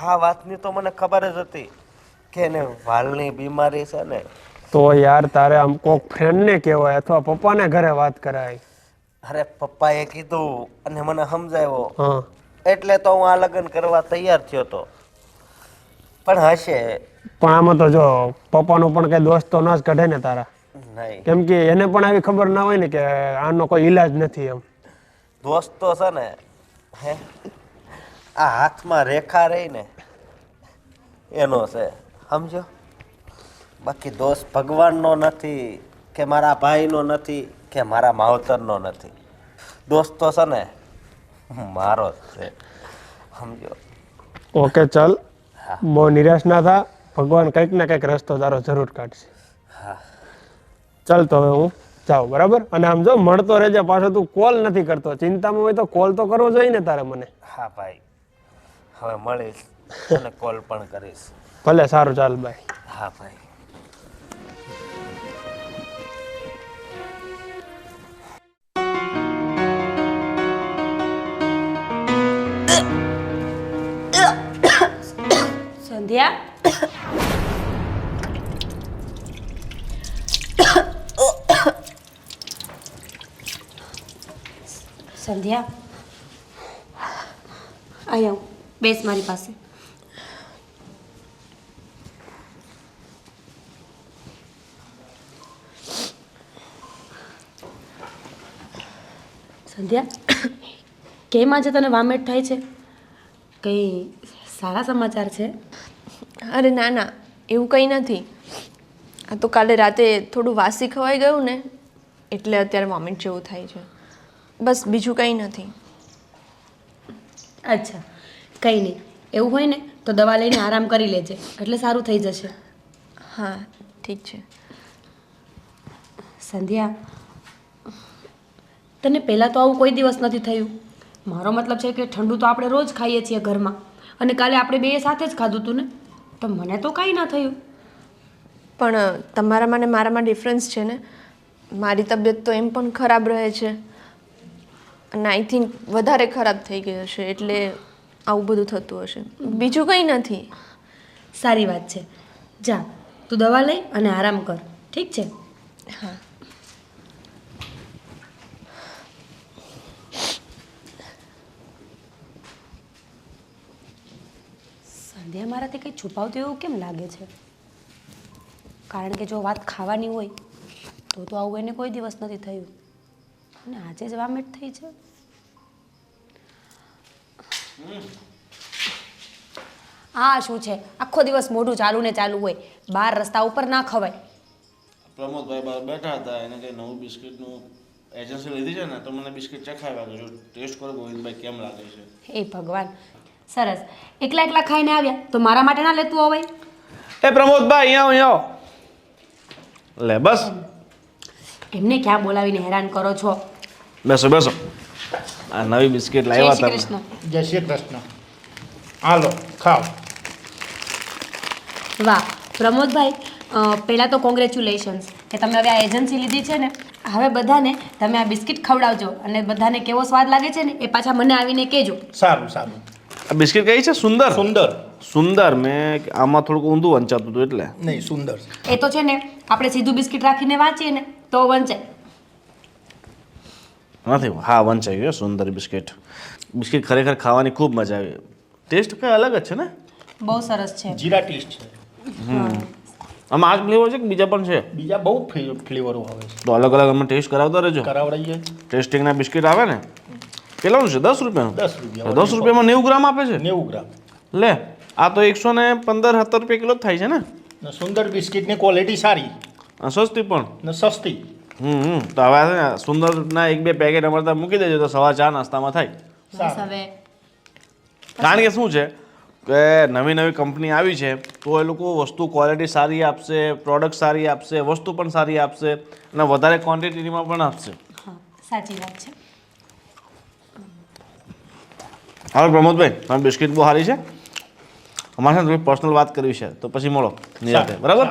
આ વાતની તો મને ખબર જ હતી કે એને વાળની બીમારી છે ને. તો યાર તારે આમ કોક ફ્રેન્ડને કહેવાય અથવા પપ્પાને ઘરે વાત કરાય. અરે પપ્પાએ કીધું અને મને સમજાવ્યો હા એટલે તો હું આ લગ્ન કરવા તૈયાર થયો હતો. પણ હશે પણ આમાં તો જો પપ્પાનો પણ કઈ દોસ્ત તો ન જ કાઢે ને તારા. નહીં. કેમ કે એને પણ આવી ખબર ના હોય ને કે આનો કોઈ ઈલાજ નથી એમ. દોસ્ત તો છે ને હે આ હાથમાં રેખા રહી ને એનો છે સમજો. બાકી દોસ્ત ભગવાનનો નથી કે મારા ભાઈનો નથી કે મારા માવતરનો નથી. દોસ્ત તો છે ને મારો જ છે સમજો. ઓકે ચાલ બહુ નિરાશ ના થા. ભગવાન કંઈક ને કંઈક રસ્તો તારો જરૂર કાઢશે. હા ચાલ તો હવે હું જાઉં બરાબર. અને આમ જો મળતો રહેજે પાછો. તું કોલ નથી કરતો. ચિંતામાં હોય તો કોલ તો કરવો જોઈએ ને તારે મને. હા ભાઈ હવે મળીશ અને કોલ પણ કરીશ. ભલે સારું ચાલ બાય. હા ભાઈ. સંધ્યા સંધ્યા અહીંયા બેસ મારી પાસે. સંધ્યા કેમ આજે તને વામેટ થાય છે? કંઈ સારા સમાચાર છે? અરે ના ના એવું કંઈ નથી. આ તો કાલે રાતે થોડું વાસી ખવાઈ ગયું ને એટલે અત્યારે વોમિટ જેવું થાય છે. બસ બીજું કંઈ નથી. અચ્છા કંઈ નહીં. એવું હોય ને તો દવા લઈને આરામ કરી લેજે એટલે સારું થઈ જશે. હા ઠીક છે. સંધ્યા તને પહેલાં તો આવું કોઈ દિવસ નથી થયું. મારો મતલબ છે કે ઠંડુ તો આપણે રોજ ખાઈએ છીએ ઘરમાં અને કાલે આપણે બે સાથે જ ખાધું હતું ને તો મને તો કાંઈ ના થયું. પણ તમારામાં ને મારામાં ડિફરન્સ છે ને. મારી તબિયત તો એમ પણ ખરાબ રહે છે અને આઈ થિંક વધારે ખરાબ થઈ ગઈ હશે એટલે આવું બધું થતું હશે. બીજું કંઈ નથી. સારી વાત છે. જા તું દવા લઈ અને આરામ કર. ઠીક છે? હા સંધ્યા મારાથી કંઈ છુપાવતું એવું કેમ લાગે છે? કારણ કે જો વાત ખાવાની હોય તો આવું એને કોઈ દિવસ નથી થયું અને આજે જ વામેટ થઈ છે. હા શું છે આખો દિવસ મોઢું ચાલુ ને ચાલુ હોય. બહાર રસ્તા ઉપર ના ખવાય. પ્રમોદભાઈ બહાર બેઠા હતા એને કંઈ નવું બિસ્કિટનું એજન્સી લીધી છે ને તો મને બિસ્કિટ ચખાવ્યા તો જો ટેસ્ટ કરો ગોવિંદભાઈ કેમ લાગે છે. એ ભગવાન સરસ. એકલા એકલા ખાઈને આવ્યા તો મારા માટે ના લેતું હોય? એ પ્રમોદભાઈ અહીંયા આવો લે બસ એમને ક્યાં બોલાવીને હેરાન કરો છો? બેસો બેસો. આ નવી બિસ્કિટ જય લાવ્યા શ્રી તમે. કૃષ્ણ. જય શ્રી કૃષ્ણ. હાલો ખાઓ. વાહ પ્રમોદભાઈ પહેલાં તો કોંગ્રેચ્યુલેશન્સ કે તમે હવે આ એજન્સી લીધી છે ને. હવે બધાને તમે આ બિસ્કિટ ખવડાવજો અને બધાને કેવો સ્વાદ લાગે છે ને એ પાછા મને આવીને કહેજો. સારું સારું. આ બિસ્કિટ કઈ છે? સુંદર સુંદર. સુંદર. મેં આમાં થોડુંક ઊંધું વંચાતું હતું એટલે. નહીં સુંદર. એ તો છે ને આપણે સીધું બિસ્કિટ રાખીને વાંચીએ ને તો વંચાય. નથી હા વંચાઈ ગયું સુંદર બિસ્કિટ. બિસ્કિટ ખરેખર ખાવાની ખૂબ મજા આવી. ટેસ્ટ કંઈ અલગ જ છે ને. બહુ સરસ છે. જીરા ટેસ્ટ છે. આમાં આ જ ફ્લેવર છે કે બીજા પણ છે? બીજા બહુ ફ્લેવરો આવે છે. તો અલગ અલગ અમે ટેસ્ટ કરાવતા રહેજો. કરાવડાવીએ. ટેસ્ટિંગના બિસ્કિટ આવે ને કેટલાનું છે? 10 રૂપિયાનું. 10 રૂપિયા. 10 રૂપિયામાં 90 ગ્રામ આપે છે. 90 ગ્રામ. લે આ તો 115-17 રૂપિયા કિલો જ થાય છે ને. ને સુંદર બિસ્કિટની ક્વોલિટી સારી આ સસ્તી પણ. ને સસ્તી. તો હવે છે ને સુંદરના 1-2 પેકેટ અમારે ત્યાં મૂકી દેજો તો સવા ચા નાસ્તામાં થાય. બસ હવે કારણ કે શું છે કે નવી નવી કંપની આવી છે તો એ લોકો વસ્તુ ક્વોલિટી સારી આપશે, પ્રોડક્ટ સારી આપશે, વસ્તુ પણ સારી આપશે અને વધારે ક્વોન્ટિટીમાં પણ આપશે. હા સાચી વાત છે. હાલો પ્રમોદભાઈ, તમારી બિસ્કિટ બહુ સારી છે. અમારે છે ને થોડી પર્સનલ વાત કરવી છે તો પછી મળો નિરાતે, બરાબર?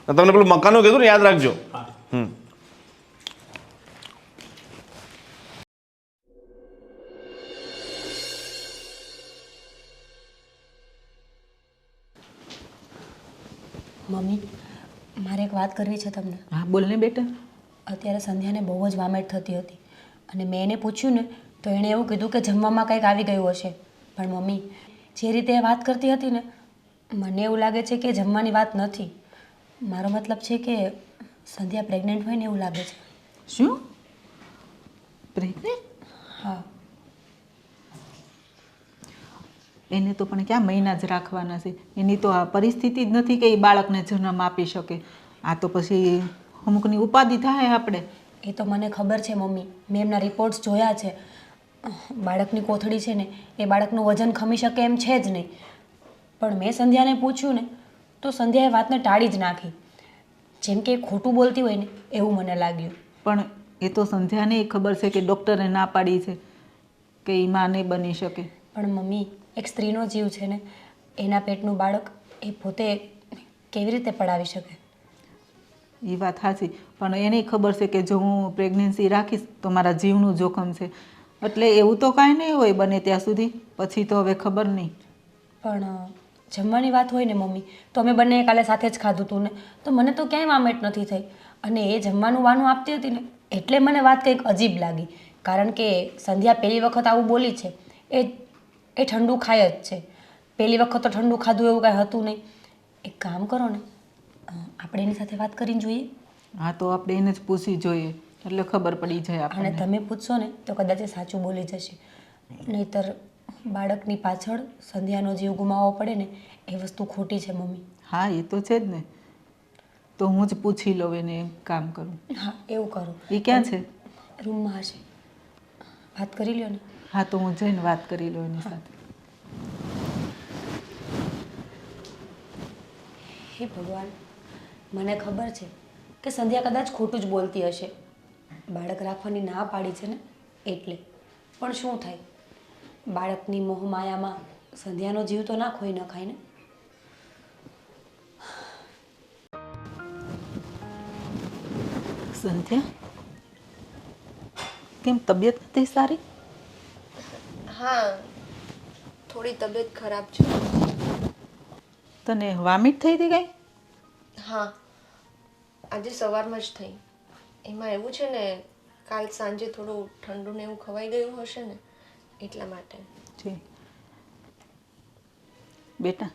તમને પેલું મકાનનું કીધું ને, યાદ રાખજો. મમ્મી મારે એક વાત કરવી છે તમને. હા બોલ ને બેટા. અત્યારે સંધ્યાને બહુ જ વામેટ થતી હતી અને મેં એને પૂછ્યું ને તો એણે એવું કીધું કે જમવામાં કંઈક આવી ગયું હશે. પણ મમ્મી જે રીતે એ વાત કરતી હતી ને મને એવું લાગે છે કે જમવાની વાત નથી. મારો મતલબ છે કે સંધ્યા પ્રેગ્નન્ટ હોય ને એવું લાગે છે. શું પ્રેગ્નેન્ટ? હા. એને તો પણ ક્યાં મહિના જ રાખવાના છે. એની તો આ પરિસ્થિતિ જ નથી કે એ બાળકને જન્મ આપી શકે. આ તો પછી અમુકની ઉપાધિ થાય આપણે. એ તો મને ખબર છે મમ્મી, મેં એમના રિપોર્ટ્સ જોયા છે. બાળકની કોથળી છે ને એ બાળકનું વજન ખમી શકે એમ છે જ નહીં. પણ મેં સંધ્યાને પૂછ્યું ને તો સંધ્યાએ વાતને ટાળી જ નાખી. જેમ કે એ ખોટું બોલતી હોય ને એવું મને લાગ્યું. પણ એ તો સંધ્યાને ખબર છે કે ડૉક્ટરે ના પાડી છે કે એ માં નહીં બની શકે. પણ મમ્મી એક સ્ત્રીનો જીવ છે ને, એના પેટનું બાળક એ પોતે કેવી રીતે પડાવી શકે? એ વાત સાચી, પણ એને ખબર છે કે જો હું પ્રેગ્નન્સી રાખીશ તો મારા જીવનું જોખમ છે. એટલે એવું તો કાંઈ નહીં હોય બને ત્યાં સુધી, પછી તો હવે ખબર નહીં. પણ જમવાની વાત હોય ને મમ્મી તો અમે બંને કાલે સાથે જ ખાધું હતું ને, તો મને તો ક્યાંય વામેટ નથી થઈ. અને એ જમવાનું વાનું આપતી હતી ને એટલે મને વાત કંઈક અજીબ લાગી. કારણ કે સંધ્યા પહેલી વખત આવું બોલી છે. એ ઠંડુ ખાય જ છે. પહેલી વખત તો ઠંડુ ખાધું એવું કાંઈ હતું નહીં. એક કામ કરો ને, આપણે એની સાથે વાત કરીને જોઈએ. હા તો આપણે એને જ પૂછી જોઈએ એટલે ખબર પડી જાય અને આપણને. તમે પૂછશો ને તો કદાચ એ સાચું બોલી જશે. નહીંતર બાળકની પાછળ સંધ્યાનો જીવ ગુમાવવો પડે ને એ વસ્તુ ખોટી છે મમ્મી. હા એ તો છે જ ને. તો હું જ પૂછી લઉં એને, કામ કરું. હા એવું કરો. એ ક્યાં છે? રૂમમાં હશે, વાત કરી લ્યો ને. હા તો હું જઈને વાત કરી લઉં એની સાથે. હે ભગવાન, મને ખબર છે કે સંધ્યા કદાચ ખોટું જ બોલતી હશે. બાળક રાખવાની ના પાડી છે ને એટલે. પણ શું થાય, બાળકની મોહમાયામાં સંધ્યાનો જીવ તો ના ખોઈ નખાય ને. સંધ્યા, કેમ તબિયત નથી સારી? હા, થોડી તબિયત ખરાબ છે. તને વામિટ થઈ હતી કઈ? હા, આજે સવારમાં જ થઈ. એમાં એવું છે ને, કાલ સાંજે થોડું ઠંડુ ને એવું ખવાઈ ગયું હશે ને એટલા માટે. છે બેટા,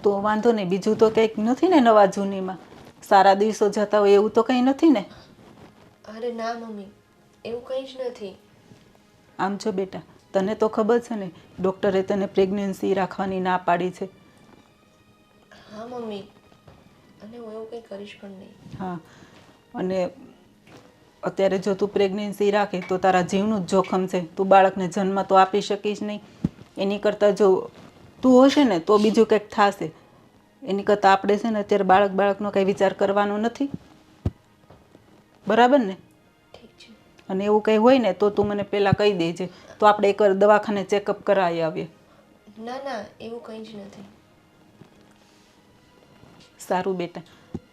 તો વાંધો નહીં. બીજું તો કંઈક નથી ને નવા જૂનીમાં? સારા દિવસો જતા હોય એવું તો કંઈ નથી ને? અરે ના મમ્મી, એવું કંઈ જ નથી. આમ છો બેટા, તને તો ખબર છે ને ડૉક્ટરે તને પ્રેગ્નન્સી રાખવાની ના પાડી છે. હા મમ્મી, અને હું એવું કંઈ કરીશ પણ નહીં. હા, અને અત્યારે જો તું પ્રેગ્નન્સી રાખે તો તારા જીવનું જ જોખમ છે. તું બાળકને જન્મ તો આપી શકીશ નહીં. એની કરતાં જો તું હશે ને તો બીજું કંઈક થશે. એની કરતાં આપણે છે ને અત્યારે બાળકનો કંઈ વિચાર કરવાનો નથી, બરાબર ને? ઠીક છે. અને એવું કંઈ હોય ને તો તું મને પહેલાં કહી દેજે, તો આપણે એક દવાખાને ચેકઅપ કરાવી આવીએ. ના ના, એવું કંઈ જ નથી. સારું બેટા,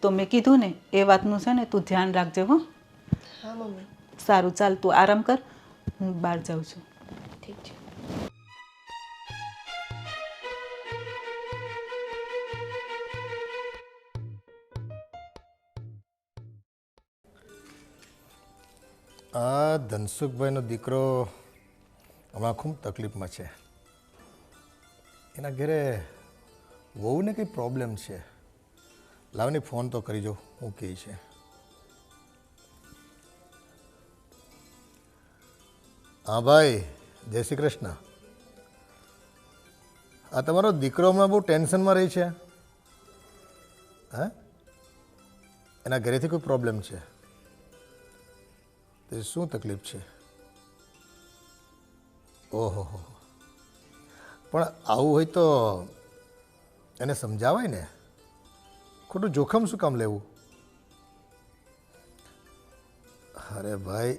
તો મેં કીધું ને એ વાતનું છે ને તું ધ્યાન રાખજે હો. હા મમ્મી. સારું, ચાલ તું આરામ કર, હું બહાર જાઉં છું. ઠીક છે. આ ધનસુખભાઈનો દીકરો હમણાં ખૂબ તકલીફમાં છે. એના ઘરે વહુને કંઈ પ્રોબ્લેમ છે. લાવને ફોન તો કરી જો હું કહે છે. હા ભાઈ, જય શ્રી કૃષ્ણ. આ તમારો દીકરો હમણાં બહુ ટેન્શનમાં રહી છે. હા, એના ઘરેથી કોઈ પ્રોબ્લેમ છે? તે શું તકલીફ છે? ઓહો હો, પણ આવું હોય તો એને સમજાવાય ને, ખોટું જોખમ શું કામ લેવું? અરે ભાઈ,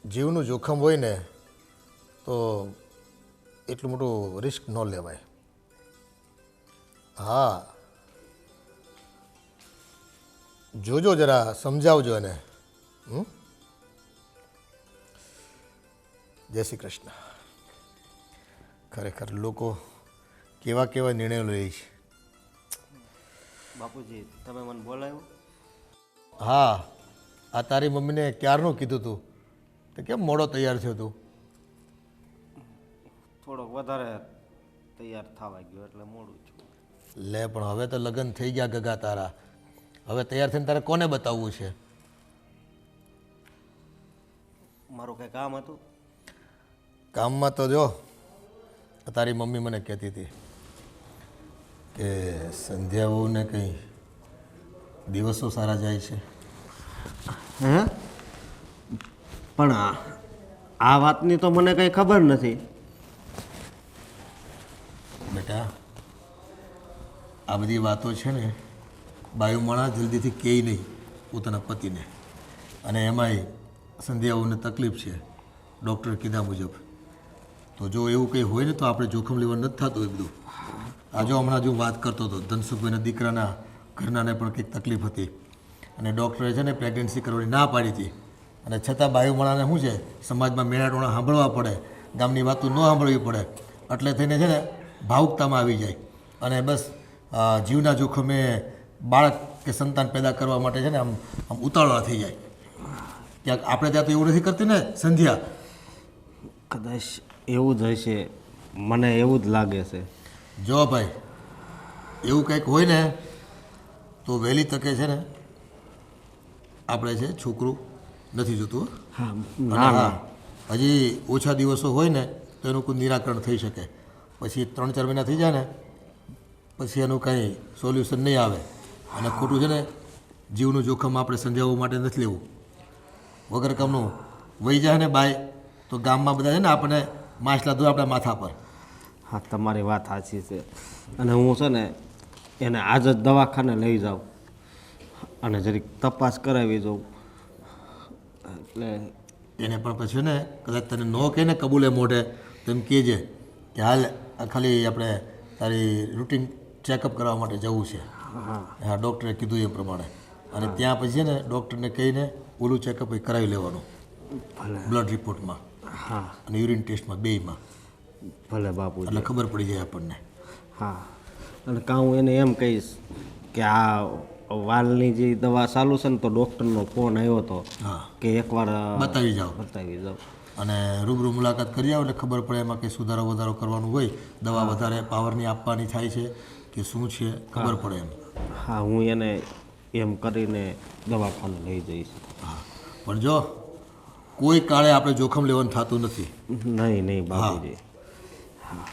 જીવનું જોખમ હોય ને તો એટલું મોટું રિસ્ક ન લેવાય. હા, જોજો જરા, સમજાવજો એને. જય શ્રી કૃષ્ણ. ખરેખર લોકો કેવા કેવા નિર્ણયો લે છે. બાપુજી તમે મને બોલાવ્યો? હા, આ તારી મમ્મીને ક્યારનું કીધું તું, તો કેમ મોડો તૈયાર થયો તું? થોડોક વધારે તૈયાર થવા ગયો એટલે મોડું છું. લે પણ હવે તો લગ્ન થઈ ગયા ગગા તારા, હવે તૈયાર થઈને તારે કોને બતાવવું છે? મારું કંઈ કામ હતું? કામમાં તો જો તારી મમ્મી મને કહેતી હતી કે સંધ્યાઓને કંઈ દિવસો સારા જાય છે. હે? પણ આ વાતની તો મને કંઈ ખબર નથી. બેટા, આ બધી વાતો છે ને બાયુમાણા જલ્દીથી કહે નહીં પોતાના પતિને, અને એમાંય સંધ્યાઓને તકલીફ છે ડૉક્ટરે કીધા મુજબ. તો જો એવું કંઈ હોય ને તો આપણે જોખમ લેવા નથી થતું એ બધું. આ જો હમણાં જો વાત કરતો હતો, ધનસુખભાઈના દીકરાના ઘરનાને પણ કંઈક તકલીફ હતી અને ડૉક્ટરે છે ને પ્રેગ્નન્સી કરવાની ના પાડી હતી, અને છતાં બાયુમાણાને શું છે સમાજમાં મેળાટોણા સાંભળવા પડે, ગામની વાતો ન સાંભળવી પડે, એટલે થઈને છે ને ભાવુકતામાં આવી જાય અને બસ જીવના જોખમે બાળક કે સંતાન પેદા કરવા માટે છે ને આમ ઉતાવળા થઈ જાય. ક્યાંક આપણે ત્યાં તો એવું નથી કરતી ને સંધ્યા? કદાચ એવું જ હશે, મને એવું જ લાગે છે. જો ભાઈ, એવું કંઈક હોય ને તો વહેલી તકે છે ને આપણે છે છોકરું નથી જોતું. હા, અને ના હા, હજી ઓછા દિવસો હોય ને તો એનું કોઈ નિરાકરણ થઈ શકે. પછી 3-4 મહિના થઈ જાય ને પછી એનું કંઈ સોલ્યુશન નહીં આવે, અને ખોટું છે ને જીવનું જોખમ આપણે સંધ્યાઓ માટે નથી લેવું. વગર કામનું વહી જાય ને બાય તો ગામમાં બધા છે ને આપણે માછલા દો આપણા માથા પર. હા, તમારી વાત સાચી છે. અને હું છે ને એને આજ જ દવાખાને લઈ જાઉં અને જરીક તપાસ કરાવી જાઉં. એટલે એને પણ પછી ને કદાચ તને ન કહે ને કબૂલે મોઢે તો એમ કહેજે કે હાલ ખાલી આપણે તારી રૂટીન ચેકઅપ કરવા માટે જવું છે. હા, ડૉક્ટરે કીધું એ પ્રમાણે. અને ત્યાં પછી છે ને ડૉક્ટરને કહીને ઓલું ચેકઅપ કરાવી લેવાનું, બ્લડ રિપોર્ટમાં હા, અને યુરિન ટેસ્ટમાં, બેયમાં. ભલે બાપુજી. એટલે ખબર પડી જાય આપણને. હા, અને કાં હું એને એમ કહીશ કે આ વાલની જે દવા ચાલુ છે ને તો ડૉક્ટરનો ફોન આવ્યો હતો હા, કે એકવાર બતાવી જાઓ. જાઓ. અને રૂબરૂ મુલાકાત કરી આવો એટલે ખબર પડે એમાં કંઈ સુધારો વધારો કરવાનું હોય, દવા વધારે પાવરની આપવાની થાય છે કે શું છે ખબર પડે એમ. હા, હું એને એમ કરીને દવાખાને લઈ જઈશ. હા, પણ જો કોઈ કાળે આપણે જોખમ લેવાનું થતું નથી. નહીં બાપુજી. હા,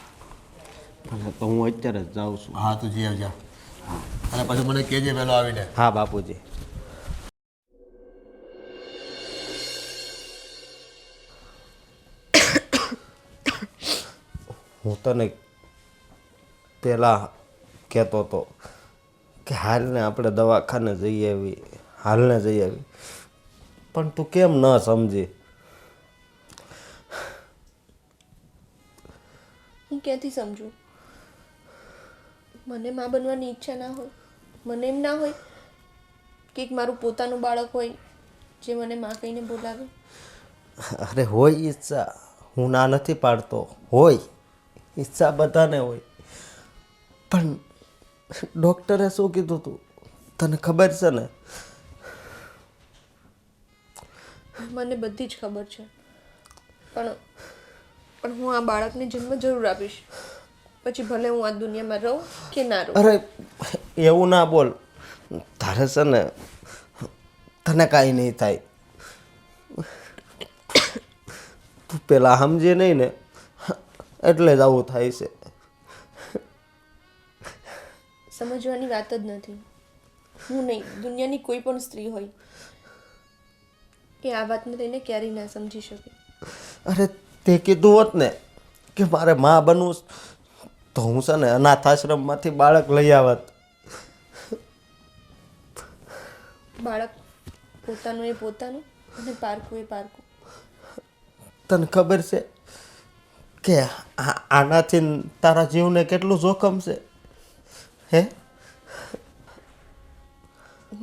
ભલે તો હું અત્યારે જ જાઉં છું. હા, તું જી આવજા. અને પછી મને કહેજે વહેલો આવીને. હા બાપુજી. હું તને પહેલાં કહેતો હતો કે હાલને આપણે દવાખાને જઈ આવી, હાલને જઈ આવી, પણ તું કેમ ન સમજી? હું ક્યાંથી સમજું? મને માં બનવાની ઈચ્છા ના હોય? મને એમ ના હોય કે એક મારું પોતાનું બાળક હોય જે મને માં કહીને બોલાવે? અરે હોય ઈચ્છા, હું ના નથી પાડતો, હોય ઈચ્છા બધાને હોય, પણ ડૉક્ટરે શું કીધું તું તને ખબર છે ને? મને બધી જ ખબર છે, પણ હું આ બાળકને જન્મ જરૂર આપીશ, પછી ભલે હું આ દુનિયામાં રહું કે ના રહું. અરે એવું ના બોલ, તારે છે ને તને કાંઈ નહીં થાય. તું પેલા સમજે નહીં ને એટલે જ આવું થાય છે. સમજવાની વાત જ નથી. હું નહીં, દુનિયાની કોઈ પણ સ્ત્રી હોય એ આ વાતને લઈને ક્યારેય ના સમજી શકે. અરે તે કીધું હોત ને કે મારે માં બનવું તો હું છે ને અનાથ આશ્રમમાંથી બાળક લઈ આવત. બાળક પોતાનું એ પોતાનું અને પારકું એ પારકું. તને ખબર છે કે આનાથી તારા જીવને કેટલું જોખમ છે? હે?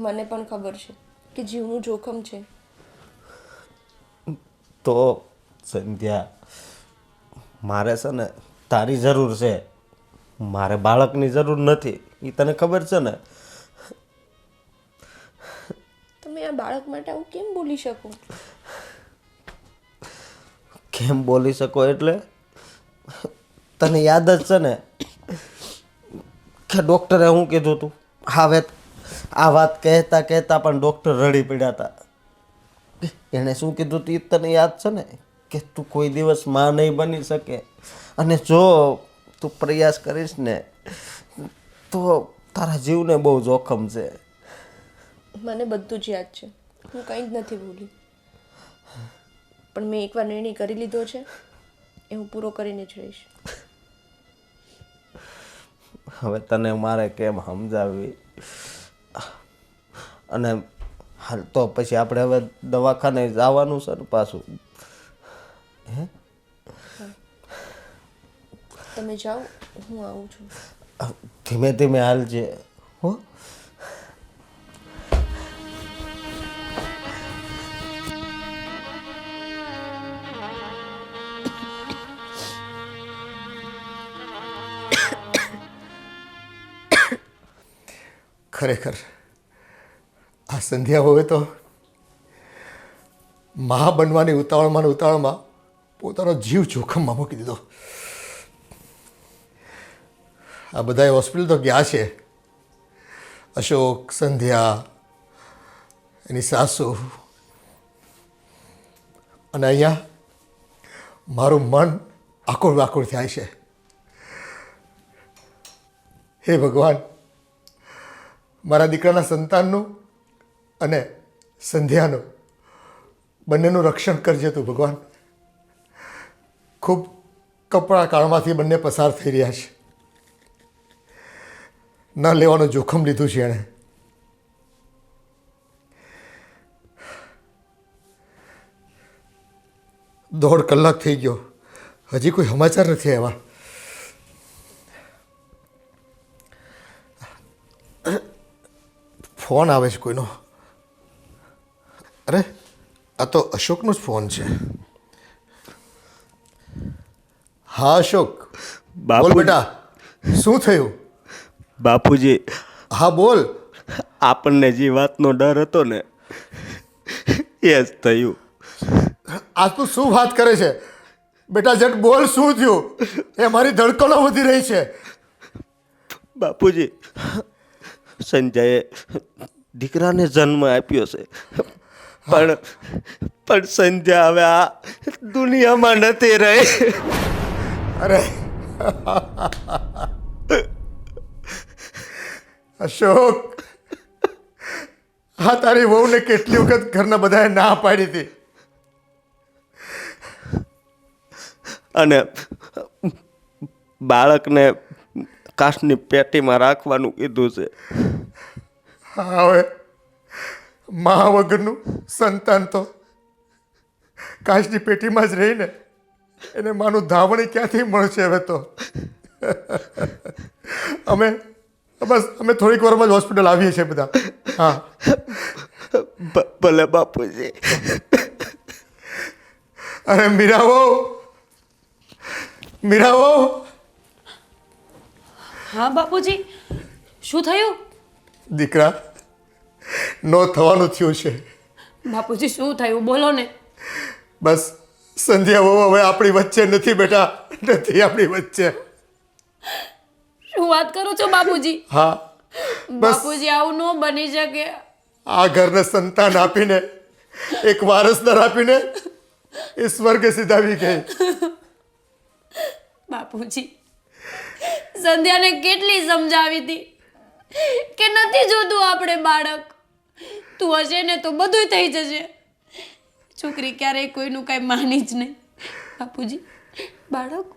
મને પણ ખબર છે કે જીવનું જોખમ છે. તો સંધ્યા, મારે છે ને તારી જરૂર છે, મારે બાળકની જરૂર નથી. એ તને ખબર છે ને? તમે આ બાળક માટે આવું કેમ બોલી શકો? કેમ બોલી શકો એટલે તને યાદ જ છે ને કે ડૉક્ટરે શું કીધું હતું? આ વાત કહેતા કહેતા પણ ડૉક્ટર રડી પડ્યા હતા. એણે શું કીધું હતું એ તને યાદ છે ને? કે તું કોઈ દિવસ માં નહીં બની શકે, અને જો તું પ્રયાસ કરીશ ને તો તારા જીવને બહુ જોખમ છે. મને બધું જ યાદ છે, હું કંઈ જ નથી ભૂલી. પણ મેં એકવાર નિર્ણય કરી લીધો છે, એ હું પૂરો કરીને જ રહીશ. હવે તને મારે કેમ સમજાવવી? અને હાલ તો પછી આપણે હવે દવાખાને જવાનું છે ને પાછું. હે? તમે જાઓ, હું આવું છું. ધીમે ધીમે હાલજે હો. ખરેખર આ સંધ્યા હોય તો મા બનવાની ઉતાવળમાં ને ઉતાવળમાં પોતાનો જીવ જોખમમાં મૂકી દીધો. આ બધાએ હોસ્પિટલ તો ગયા છે, અશોક, સંધ્યા, એની સાસુ, અને અહીંયા મારું મન આકુળ વાકુળ થાય છે. હે ભગવાન, મારા દીકરાના સંતાનનું અને સંધ્યાનું બંનેનું રક્ષણ કરજે તું ભગવાન. ખૂબ કપરા કાળમાંથી બંને પસાર થઈ રહ્યા છે. ન લેવાનું જોખમ લીધું છે એણે. દોઢ કલાક થઈ ગયો, હજી કોઈ સમાચાર નથી આવ્યા. ફોન આવે છે કોઈનો. અરે આ તો અશોકનો જ ફોન છે. હા અશોક, બોલ બેટા, શું થયું? બાપુજી, હા બોલ. આપણને જે વાતનો ડર હતો ને એ જ થયું. આ તું શું વાત કરે છે બેટા? જટ બોલ, શું થયું? એ મારી ધડકનો વધી રહી છે. બાપુજી, સંજયે દીકરાને જન્મ આપ્યો છે, પણ સંધ્યા હવે આ દુનિયામાં નથી રહી. અરે અશોક, હા તારી વહુને કેટલી વખત ઘરના બધાએ ના પાડી હતી. અને બાળકને કાચની પેટીમાં રાખવાનું કીધું છે. હા, હવે મા વગરનું સંતાન તો કાચની પેટીમાં જ રહીને એને માનું ધાવણી ક્યાંથી મળશે હવે તો. અમે થોડીક વારમાં જ હોસ્પિટલ આવીએ છીએ બધા. હા ભલે બાપુજી. અરે મીરાવો, મીરાવો. હા બાપુજી, શું થયું? દીકરા, નો થવાનું થયું છે. બાપુજી શું થયું, બોલો ને. બસ સંધ્યા વહુ હવે આપણી વચ્ચે નથી બેટા, નથી આપણી વચ્ચે. શું વાત કરો છો બાપુજી? હા બસ બાપુજી આવું ન બની શકે. આ ઘરને સંતાન આપીને, એક વારસદાર આપીને એ સ્વર્ગ સિધાવી ગઈ. બાપુજી, સંધ્યાને કેટલી સમજાવી હતી કે નથી જોતું આપણે બાળક. તું હશે ને તો બધું થઈ જશે. છોકરી ક્યારેય કોઈનું કાંઈ માની જ નહીં. બાપુજી, બાળક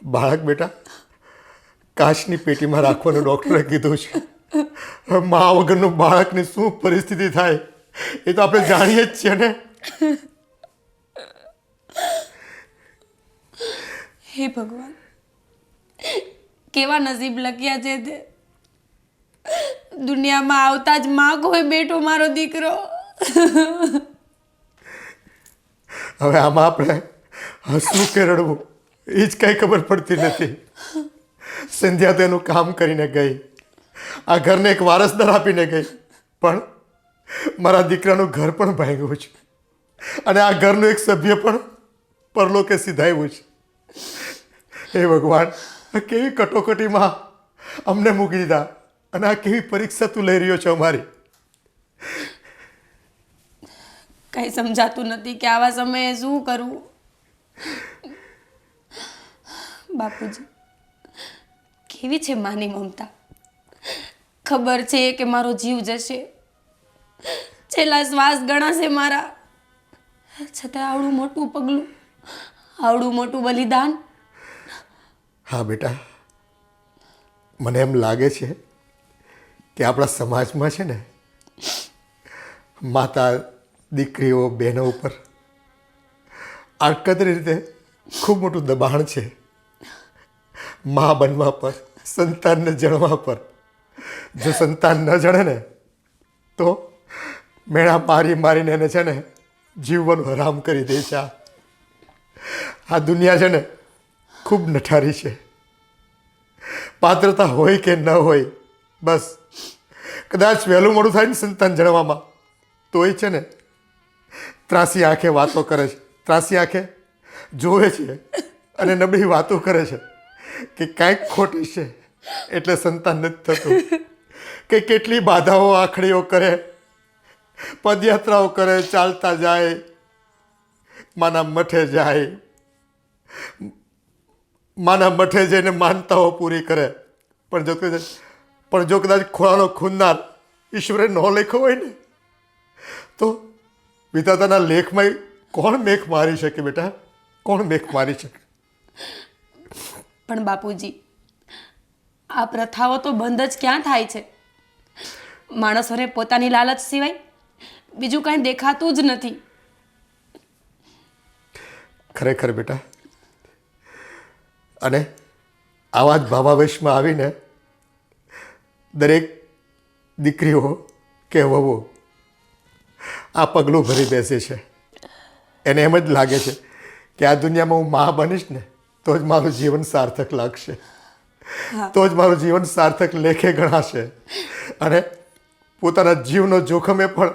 બાળક બેટા કાચની પેટીમાં રાખવાનું ડૉક્ટરે કીધું છે. હવે મા વગરનું બાળકની શું પરિસ્થિતિ થાય એ તો આપણે જાણીએ જ છીએ ને. હે ભગવાન, કેવા નસીબ લખ્યા છે તે. દુનિયામાં આવતા જ માં કોઈ બેઠો મારો દીકરો. હવે આમાં આપણે હસવું કે રડવું એ જ કંઈ ખબર પડતી નથી. સંધ્યા તો એનું કામ કરીને ગઈ, આ ઘરને એક વારસદાર આપીને ગઈ, પણ મારા દીકરાનું ઘર પણ ભાંગ્યું છે અને આ ઘરનું એક સભ્ય પણ પરલોકે સીધાયું છે. હે ભગવાન, આ કેવી કટોકટીમાં અમને મૂકી દીધા અને આ કેવી પરીક્ષા તું લઈ રહ્યો છો અમારી. કંઈ સમજાતું નથી કે આવા સમયે શું કરવું. બાપુજી, કેવી છે માની મમતા. ખબર છે કે મારો જીવ જશે, છેલ્લા શ્વાસ ગણાશે મારા, છતાં આવડું મોટું પગલું, આવડું મોટું બલિદાન. હા બેટા, મને એમ લાગે છે કે આપણા સમાજમાં છે ને માતા દીકરીઓ બહેનો ઉપર આડકતરી રીતે ખૂબ મોટું દબાણ છે. મા બનવા પર, સંતાનને જણવા પર. જો સંતાન ન જણે ને તો મેણા મારી મારીને એને છે ને જીવવાનું હરામ કરી દે છે. આ દુનિયા છે ને ખૂબ નઠારી છે. પાત્રતા હોય કે ન હોય, બસ કદાચ વહેલું મોડું થાય ને સંતાન જણવામાં તોય છે ને ત્રાસી આંખે વાતો કરે છે, ત્રાસી આંખે જોવે છે અને નબળી વાતો કરે છે કે કાંઈક ખોટી છે એટલે સંતાન નથી થતું, કે કેટલી બાધાઓ આખડીઓ કરે, પદયાત્રાઓ કરે, ચાલતા જાય, માના મઠે જાય, માના મઠે જઈને માનતાઓ પૂરી કરે, પણ જો કદાચ ખોળાનો ખૂંદનાર ઈશ્વરે ન લખ્યો હોય ને તો વિધાતાના લેખમાં કોણ મેખ મારી શકે બેટા, કોણ મેખ મારી શકે? પણ બાપુજી, આ પ્રથાઓ તો બંધ જ ક્યાં થાય છે? માણસોને પોતાની લાલચ સિવાય બીજું કાંઈ દેખાતું જ નથી. ખરેખર બેટા, અને આવા જ ભાવાવેશમાં આવીને દરેક દીકરીઓ કે વહુઓ આ પગલું ભરી બેસે છે. એને એમ જ લાગે છે કે આ દુનિયામાં હું મા બનીશ ને તો જ મારું જીવન સાર્થક લાગશે, તો જ મારું જીવન સાર્થક લેખે ગણાશે, અને પોતાના જીવનો જોખમે પણ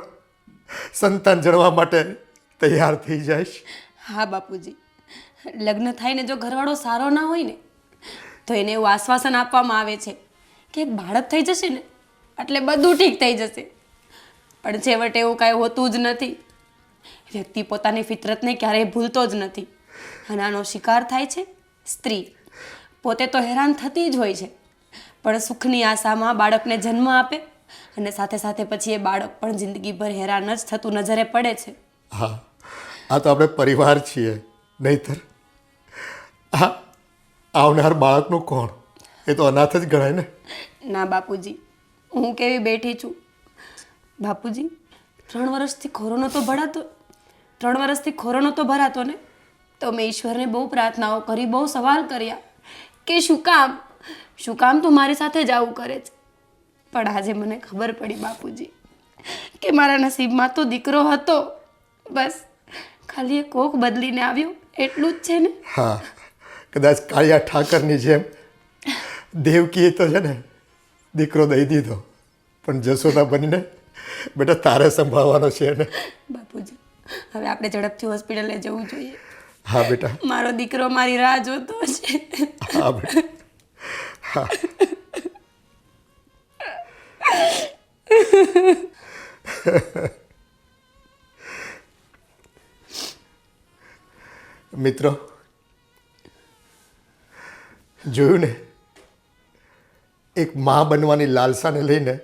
સંતાન જણવા માટે તૈયાર થઈ જાય છે. હા બાપુજી, લગ્ન થાય ને જો ઘરવાળો સારો ના હોય ને તો એને એવું આશ્વાસન આપવામાં આવે છે કે એક બાળક થઈ જશે ને એટલે બધું ઠીક થઈ જશે. પણ છેવટે એવું કાંઈ હોતું જ નથી. વ્યક્તિ પોતાની ફિતરતને ક્યારેય ભૂલતો જ નથી અને આનો શિકાર થાય છે સ્ત્રી. પોતે તો હેરાન થતી જ હોય છે, પણ સુખની આશામાં બાળકને જન્મ આપે અને સાથે સાથે પછી એ બાળક પણ જિંદગીભર હેરાન જ થતું નજરે પડે છે. હા, આ તો આપણે પરિવાર છીએ, નહીંતર આ આવનાર બાળકનું કોણ? એ તો અનાથ જ ગણાય ને. ના બાપુજી, હું કેવી બેઠી છું. બાપુજી, 3 વર્ષથી ખોરો નહોતો ભરાતો ને તો મેં ઈશ્વરને બહુ પ્રાર્થનાઓ કરી, બહુ સવાલ કર્યા કે શું કામ તું મારી સાથે જ આવું કરે છે. પણ આજે મને ખબર પડી બાપુજી કે મારા નસીબમાં તો દીકરો હતો, બસ ખાલી એ કોક બદલીને આવ્યો એટલું જ છે ને. હા, કદાચ કાળિયા ઠાકરની જેમ દેવકીએ તો છે ને દીકરો દઈ દીધો, પણ જશોદા બનીને બેટા તારે સંભાળવાનો છે ને. બાપુજી, હવે આપણે ઝડપથી હોસ્પિટલે જવું જોઈએ. હા બેટા, મારો દીકરો મારી રાહ જોતો છે. હા બેટા, હા. મિત્રો, જોયું ને, એક મા બનવાની લાલસાને લઈને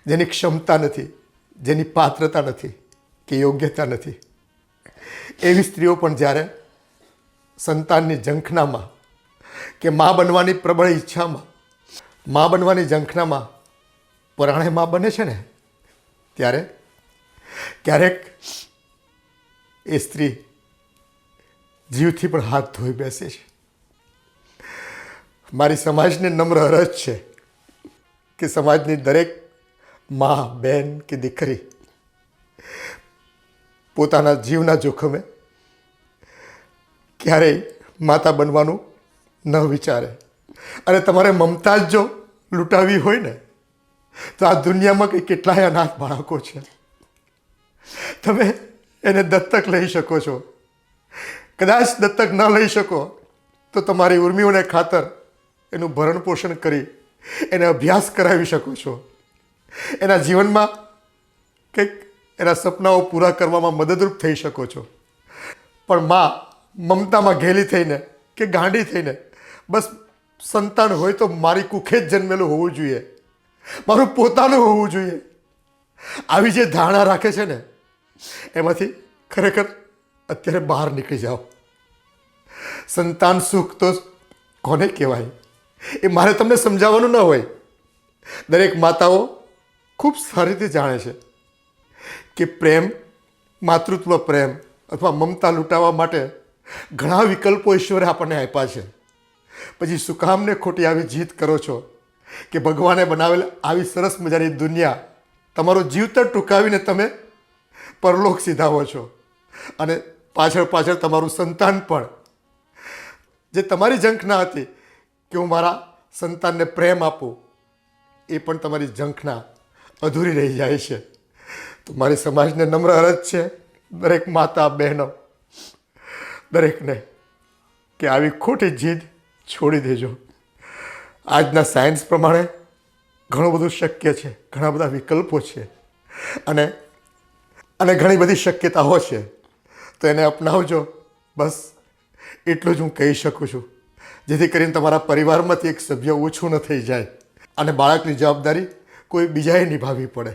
જેની ક્ષમતા નથી, જેની પાત્રતા નથી કે યોગ્યતા નથી, એવી સ્ત્રીઓ પણ જ્યારે સંતાનની ઝંખનામાં કે મા બનવાની પ્રબળ ઈચ્છામાં, મા બનવાની ઝંખનામાં પરાણે મા બને છે ને, ત્યારે ક્યારેક એ સ્ત્રી જીવથી પણ હાથ ધોઈ બેસે છે. મારી સમાજને નમ્ર અરજ છે કે સમાજની દરેક મા, બહેન કે દીકરી પોતાના જીવના જોખમે ક્યારેય માતા બનવાનું ન વિચારે. અને તમારે મમતા જ જો લૂંટાવી હોય ને, તો આ દુનિયામાં કંઈ કેટલાય અનાથ બાળકો છે. તમે એને દત્તક લઈ શકો છો. કદાચ દત્તક ન લઈ શકો તો તમારી ઉર્મિઓને ખાતર એનું ભરણ પોષણ કરી એને અભ્યાસ કરાવી શકો છો. એના જીવનમાં કંઈક એના સપનાઓ પૂરા કરવામાં મદદરૂપ થઈ શકો છો. પણ મા મમતામાં ઘેલી થઈને કે ગાંડી થઈને બસ સંતાન હોય તો મારી કુખે જ જન્મેલું હોવું જોઈએ, મારું પોતાનું હોવું જોઈએ, આવી જે ધારણા રાખે છે ને, એમાંથી ખરેખર અત્યારે બહાર નીકળી જાઓ. સંતાન સુખ તો કોને કહેવાય એ મારે તમને સમજાવવાનું ન હોય. દરેક માતાઓ ખૂબ સારી રીતે જાણે છે કે પ્રેમ, માતૃત્વ પ્રેમ અથવા મમતા લૂંટાવવા માટે ઘણા વિકલ્પો ઈશ્વરે આપણને આપ્યા છે. પછી શું કામને ખોટી આવી જીત કરો છો કે ભગવાને બનાવેલ આવી સરસ મજાની દુનિયા તમારો જીવતર ટૂંકાવીને તમે પરલોક સીધાવો છો. અને પાછળ તમારું સંતાન પણ, જે તમારી ઝંખના હતી કે હું મારા સંતાનને પ્રેમ આપું, એ પણ તમારી ઝંખના અધૂરી રહી જાય છે. તો મારી સમાજને નમ્ર અરજ છે, દરેક માતા બહેનો દરેકને, કે આવી ખોટી જીદ છોડી દેજો. આજના સાયન્સ પ્રમાણે ઘણું બધું શક્ય છે, ઘણા બધા વિકલ્પો છે અને ઘણી બધી શક્યતાઓ છે. તો એને અપનાવજો. બસ એટલું જ હું કહી શકું છું, જેથી કરીને તમારા પરિવારમાંથી એક સભ્ય ઓછું ન થઈ જાય અને બાળકની જવાબદારી કોઈ બીજાએ નિભાવવી પડે.